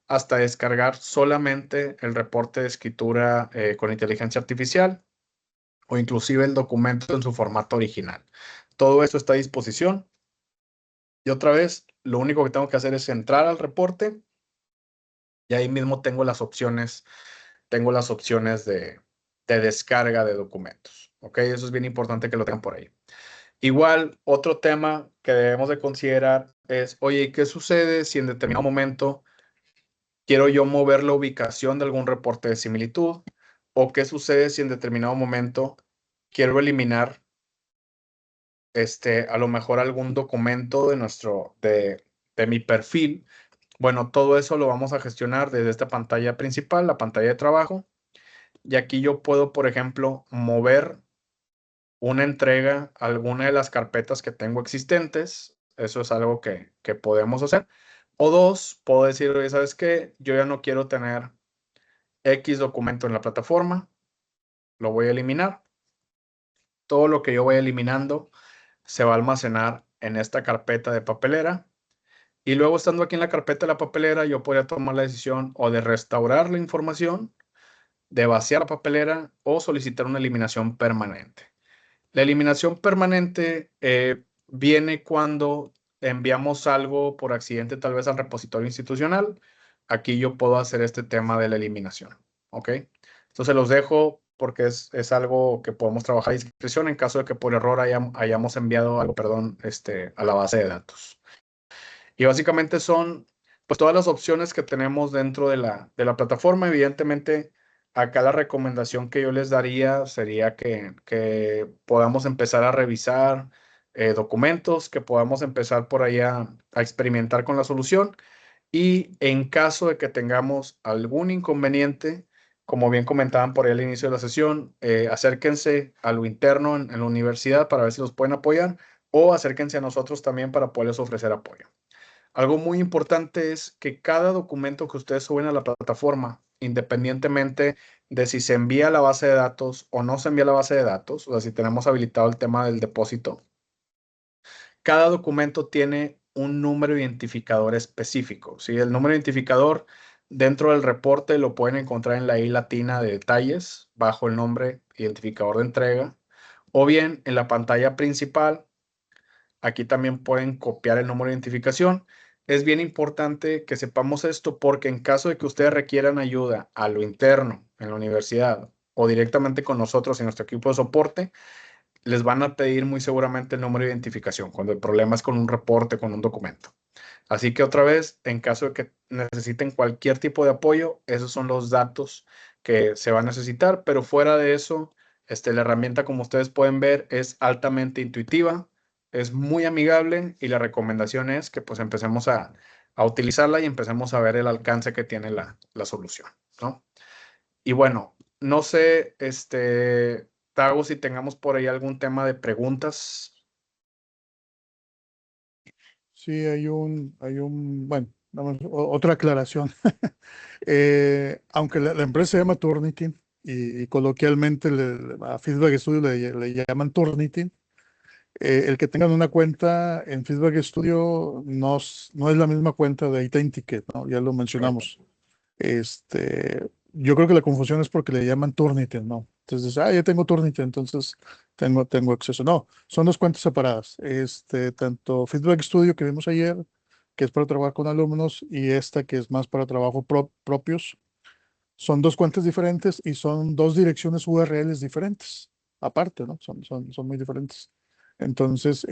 Speaker 1: hasta descargar solamente el reporte de escritura con inteligencia artificial o inclusive el documento en su formato original. Todo esto está a disposición. Y otra vez, lo único que tengo que hacer es entrar al reporte y ahí mismo tengo las opciones de descarga de documentos. ¿Ok? Eso es bien importante que lo tengan por ahí. Igual, otro tema que debemos de considerar es, oye, ¿qué sucede si en determinado momento quiero yo mover la ubicación de algún reporte de similitud? ¿O qué sucede si en determinado momento quiero eliminar a lo mejor algún documento de mi perfil? Bueno, todo eso lo vamos a gestionar desde esta pantalla principal, la pantalla de trabajo. Y aquí yo puedo, por ejemplo, mover una entrega a alguna de las carpetas que tengo existentes. Eso es algo que podemos hacer. O dos, puedo decir, oye, ¿sabes qué? Yo ya no quiero tener X documento en la plataforma. Lo voy a eliminar. Todo lo que yo voy eliminando se va a almacenar en esta carpeta de papelera. Y luego, estando aquí en la carpeta de la papelera, yo podría tomar la decisión o de restaurar la información, de vaciar la papelera o solicitar una eliminación permanente. La eliminación permanente viene cuando enviamos algo por accidente tal vez al repositorio institucional. Aquí yo puedo hacer este tema de la eliminación. ¿Ok? Entonces los dejo porque es algo que podemos trabajar a discreción en caso de que por error hayamos enviado algo, perdón, a la base de datos. Y básicamente son pues todas las opciones que tenemos dentro de la plataforma. Evidentemente, acá la recomendación que yo les daría sería que podamos empezar a revisar documentos, que podamos empezar por ahí a experimentar con la solución. Y en caso de que tengamos algún inconveniente, como bien comentaban por ahí al inicio de la sesión, acérquense a lo interno en la universidad para ver si los pueden apoyar o acérquense a nosotros también para poderles ofrecer apoyo. Algo muy importante es que cada documento que ustedes suben a la plataforma, independientemente de si se envía a la base de datos o no se envía a la base de datos, o sea, si tenemos habilitado el tema del depósito, cada documento tiene un número identificador específico. ¿Sí? El número identificador dentro del reporte lo pueden encontrar en la I latina de detalles, bajo el nombre identificador de entrega, o bien en la pantalla principal. Aquí también pueden copiar el número de identificación. Es bien importante que sepamos esto porque en caso de que ustedes requieran ayuda a lo interno en la universidad o directamente con nosotros en nuestro equipo de soporte, les van a pedir muy seguramente el número de identificación cuando el problema es con un reporte, con un documento. Así que otra vez, en caso de que necesiten cualquier tipo de apoyo, esos son los datos que se van a necesitar, pero fuera de eso, La herramienta, como ustedes pueden ver, es altamente intuitiva, es muy amigable y la recomendación es que pues empecemos a utilizarla y empecemos a ver el alcance que tiene la solución, ¿no? Y bueno, no sé, Tago, si tengamos por ahí algún tema de preguntas.
Speaker 2: Sí, bueno, otra aclaración. Aunque la empresa se llama Turnitin y coloquialmente a Feedback Studio le llaman Turnitin, el que tengan una cuenta en Feedback Studio no es la misma cuenta de Identikit, ¿no? Ya lo mencionamos. Yo creo que la confusión es porque le llaman Turnitin, ¿no? Entonces, ya tengo Turnitin, entonces tengo acceso. No, son dos cuentas separadas. Tanto Feedback Studio que vimos ayer, que es para trabajar con alumnos, y esta que es más para trabajo propios, son dos cuentas diferentes y son dos direcciones URLs diferentes, aparte, ¿no? Son muy diferentes. Entonces,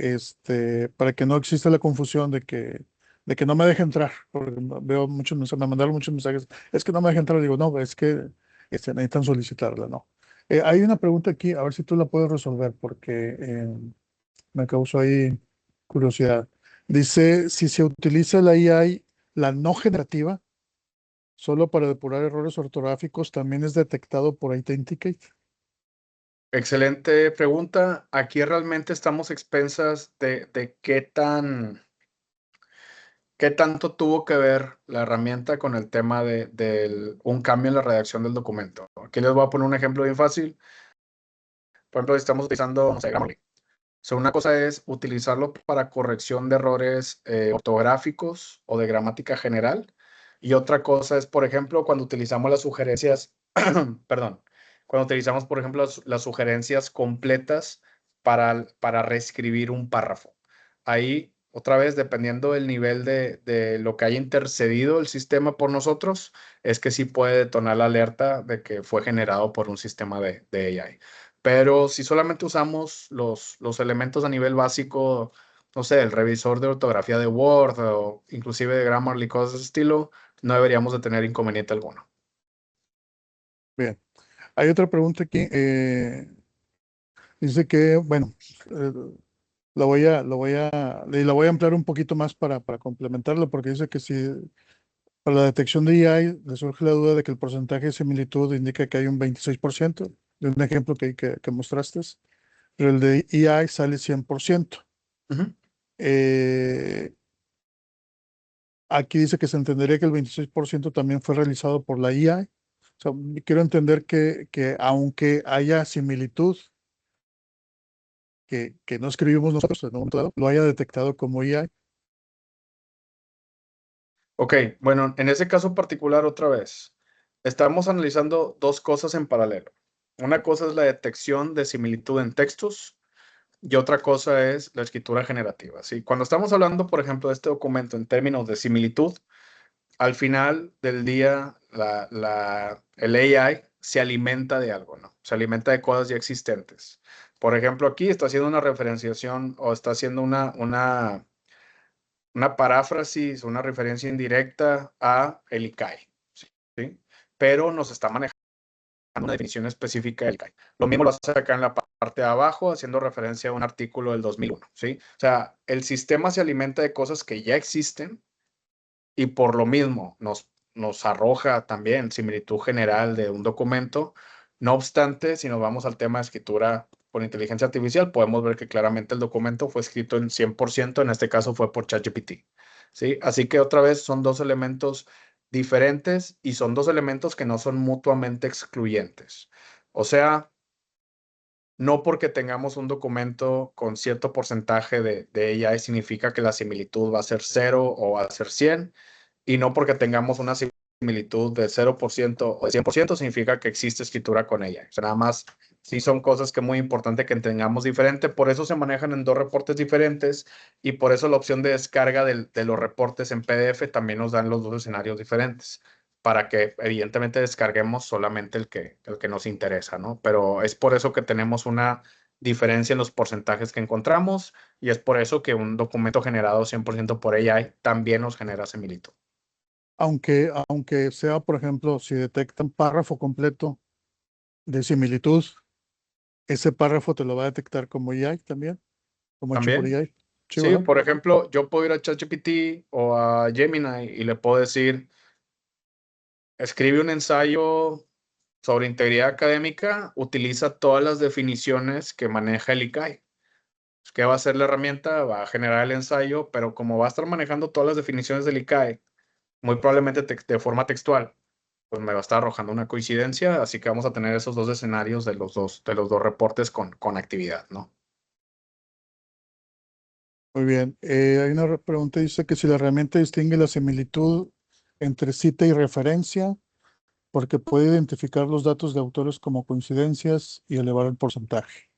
Speaker 2: para que no exista la confusión de que no me deje entrar, porque veo muchos mensajes, me mandaron muchos mensajes, es que no me deja entrar, digo, no, es que necesitan solicitarla, ¿no? Hay una pregunta aquí, a ver si tú la puedes resolver, porque me causó ahí curiosidad. Dice, si se utiliza la AI, la no generativa, solo para depurar errores ortográficos, también es detectado por Authenticate.
Speaker 1: Excelente pregunta. Aquí realmente estamos expensas de qué tanto tuvo que ver la herramienta con el tema de un cambio en la redacción del documento. Aquí les voy a poner un ejemplo bien fácil. Por ejemplo, si estamos utilizando, no sé, Grammarly. Una cosa es utilizarlo para corrección de errores ortográficos o de gramática general. Y otra cosa es, por ejemplo, cuando utilizamos las sugerencias, perdón, cuando utilizamos, por ejemplo, las sugerencias completas para reescribir un párrafo. Ahí, otra vez, dependiendo del nivel de lo que haya intercedido el sistema por nosotros, es que sí puede detonar la alerta de que fue generado por un sistema de AI. Pero si solamente usamos los elementos a nivel básico, no sé, el revisor de ortografía de Word o inclusive de Grammarly, cosas de ese estilo, no deberíamos de tener inconveniente alguno.
Speaker 2: Bien. Hay otra pregunta aquí. Dice que, bueno, eh, la voy a ampliar un poquito más para complementarlo, porque dice que si para la detección de AI le surge la duda de que el porcentaje de similitud indica que hay un 26%, de un ejemplo que mostraste, pero el de AI sale 100%.
Speaker 1: Ujú.
Speaker 2: Eh, Aquí dice que se entendería que el 26% también fue realizado por la IA. O sea, quiero entender que aunque haya similitud que no escribimos nosotros en un momento dado, lo haya detectado como IA.
Speaker 1: Ok, bueno, en ese caso particular, otra vez, estamos analizando dos cosas en paralelo. Una cosa es la detección de similitud en textos y otra cosa es la escritura generativa. ¿Sí? Cuando estamos hablando, por ejemplo, de este documento en términos de similitud, al final del día, el AI se alimenta de algo, ¿no? Se alimenta de cosas ya existentes. Por ejemplo, aquí está haciendo una referenciación o está haciendo una paráfrasis, una referencia indirecta a el ICAI, ¿sí? Pero nos está manejando una definición específica del ICAI. Lo mismo lo hace acá en la parte de abajo, haciendo referencia a un artículo del 2001, ¿sí? O sea, el sistema se alimenta de cosas que ya existen y por lo mismo nos arroja también similitud general de un documento. No obstante, si nos vamos al tema de escritura por inteligencia artificial, podemos ver que claramente el documento fue escrito en 100%, en este caso fue por ChatGPT. ¿Sí? Así que otra vez son dos elementos diferentes y son dos elementos que no son mutuamente excluyentes. O sea, no porque tengamos un documento con cierto porcentaje de AI significa que la similitud va a ser 0 o va a ser 100, y no porque tengamos una similitud de 0% o de 100% significa que existe escritura con ella. O sea, nada más, sí son cosas que es muy importante que tengamos diferente, por eso se manejan en dos reportes diferentes y por eso la opción de descarga de los reportes en PDF también nos dan los dos escenarios diferentes, para que evidentemente descarguemos solamente el que nos interesa, ¿no? Pero es por eso que tenemos una diferencia en los porcentajes que encontramos y es por eso que un documento generado 100% por AI también nos genera similitud.
Speaker 2: Aunque sea, por ejemplo, si detectan párrafo completo de similitud, ese párrafo te lo va a detectar como AI también, como hecho por
Speaker 1: También.
Speaker 2: AI. Sí,
Speaker 1: Sí,
Speaker 2: ¿verdad?
Speaker 1: por ejemplo, yo puedo ir a ChatGPT o a Gemini y le puedo decir, escribe un ensayo sobre integridad académica, utiliza todas las definiciones que maneja el ICAI. ¿Qué va a hacer la herramienta? Va a generar el ensayo, pero como va a estar manejando todas las definiciones del ICAI, muy probablemente de forma textual, pues me va a estar arrojando una coincidencia, así que vamos a tener esos dos escenarios de los dos reportes con actividad, ¿no?
Speaker 2: Muy bien. Hay una pregunta, dice que si la herramienta distingue la similitud entre cita y referencia, porque puede identificar los datos de autores como coincidencias y elevar el porcentaje.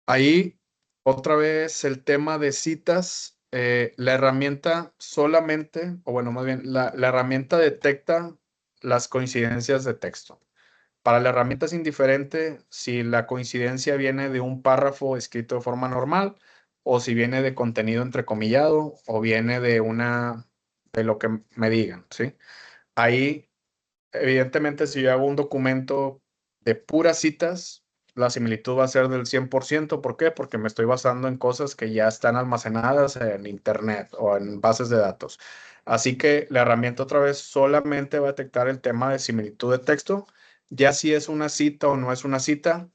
Speaker 1: Ahí, otra vez, el tema de citas, la herramienta solamente, o bueno, más bien, la herramienta detecta las coincidencias de texto. Para la herramienta es indiferente si la coincidencia viene de un párrafo escrito de forma normal o si viene de contenido entrecomillado o viene de lo que me digan, ¿sí? Ahí, evidentemente, si yo hago un documento de puras citas, la similitud va a ser del 100%. ¿Por qué? Porque me estoy basando en cosas que ya están almacenadas en Internet o en bases de datos. Así que la herramienta otra vez solamente va a detectar el tema de similitud de texto. Ya si es una cita o no es una cita,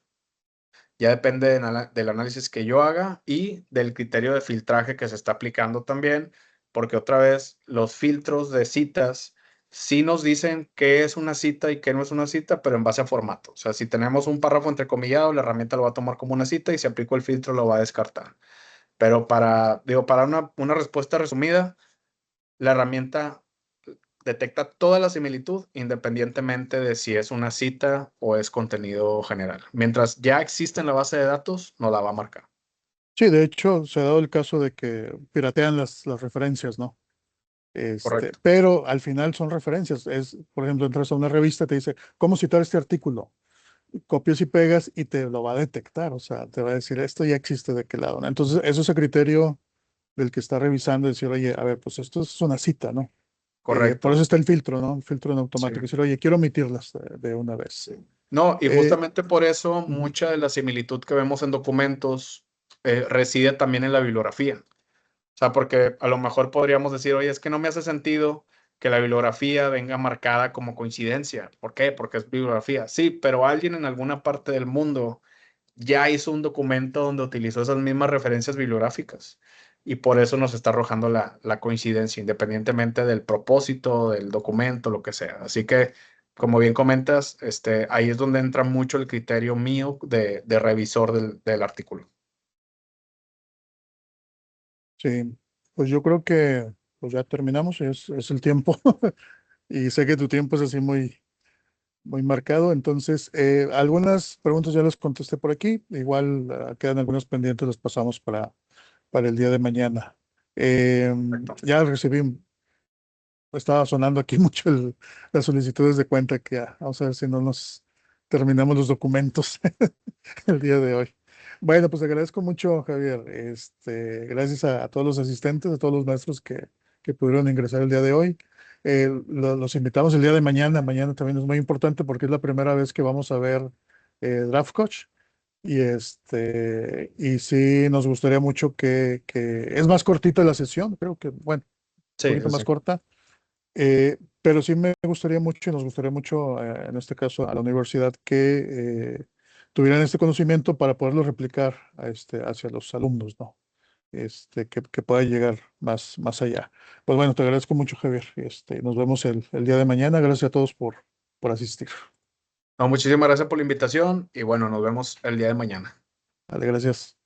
Speaker 1: ya depende del análisis que yo haga y del criterio de filtraje que se está aplicando también, porque otra vez los filtros de citas sí nos dicen qué es una cita y qué no es una cita, pero en base a formato. O sea, si tenemos un párrafo entrecomillado, la herramienta lo va a tomar como una cita y si aplico el filtro lo va a descartar. Pero para una respuesta resumida, la herramienta detecta toda la similitud independientemente de si es una cita o es contenido general. Mientras ya existe en la base de datos, no la va a marcar.
Speaker 2: Sí, de hecho, se ha dado el caso de que piratean las referencias, ¿no?
Speaker 1: Correcto.
Speaker 2: Pero al final son referencias. Por ejemplo, entras a una revista, te dice, ¿cómo citar este artículo? Copias y pegas y te lo va a detectar, o sea, te va a decir, esto ya existe de qué lado, ¿no? Entonces, eso es el criterio del que está revisando, decir, oye, a ver, pues esto es una cita, ¿no? Por
Speaker 1: Correcto.
Speaker 2: eso está el filtro, ¿no? El filtro en
Speaker 1: Sí.
Speaker 2: automático, decir, oye, quiero omitirlas de una vez.
Speaker 1: Sí. No, y
Speaker 2: Eh,
Speaker 1: justamente por eso
Speaker 2: Ujú.
Speaker 1: mucha de la similitud que vemos en documentos reside también en la bibliografía. O sea, porque a lo mejor podríamos decir, oye, es que no me hace sentido que la bibliografía venga marcada como coincidencia. ¿Por qué? Porque es bibliografía. Sí, pero alguien en alguna parte del mundo ya hizo un documento donde utilizó esas mismas referencias bibliográficas y por eso nos está arrojando la coincidencia, independientemente del propósito, del documento, lo que sea. Así que, como bien comentas, ahí es donde entra mucho el criterio mío de revisor del artículo.
Speaker 2: Sí, pues yo creo que pues ya terminamos, es el tiempo, y sé que tu tiempo es así muy, muy marcado, entonces algunas preguntas ya las contesté por aquí, igual quedan algunas pendientes, las pasamos para el día de mañana.
Speaker 1: Perfecto.
Speaker 2: Ya recibí, estaba sonando aquí mucho las solicitudes de cuenta que vamos a ver si no nos terminamos los documentos el día de hoy. Bueno, pues agradezco mucho, Javier. Gracias a todos los asistentes, a todos los maestros que pudieron ingresar el día de hoy. Los invitamos el día de mañana. Mañana también es muy importante porque es la primera vez que vamos a ver Draft Coach. Y sí, nos gustaría mucho que es más cortita la sesión, creo que, bueno, un
Speaker 1: Sí,
Speaker 2: poquito
Speaker 1: sí,
Speaker 2: más
Speaker 1: sí.
Speaker 2: corta, pero sí me gustaría mucho y nos gustaría mucho, en este caso, a la universidad que tuvieran este conocimiento para poderlo replicar hacia los alumnos, ¿no? Que pueda llegar más allá. Pues bueno, te agradezco mucho, Javier. Nos vemos el día de mañana. Gracias a todos por asistir.
Speaker 1: No, muchísimas gracias por la invitación y bueno, nos vemos el día de mañana.
Speaker 2: Vale, gracias.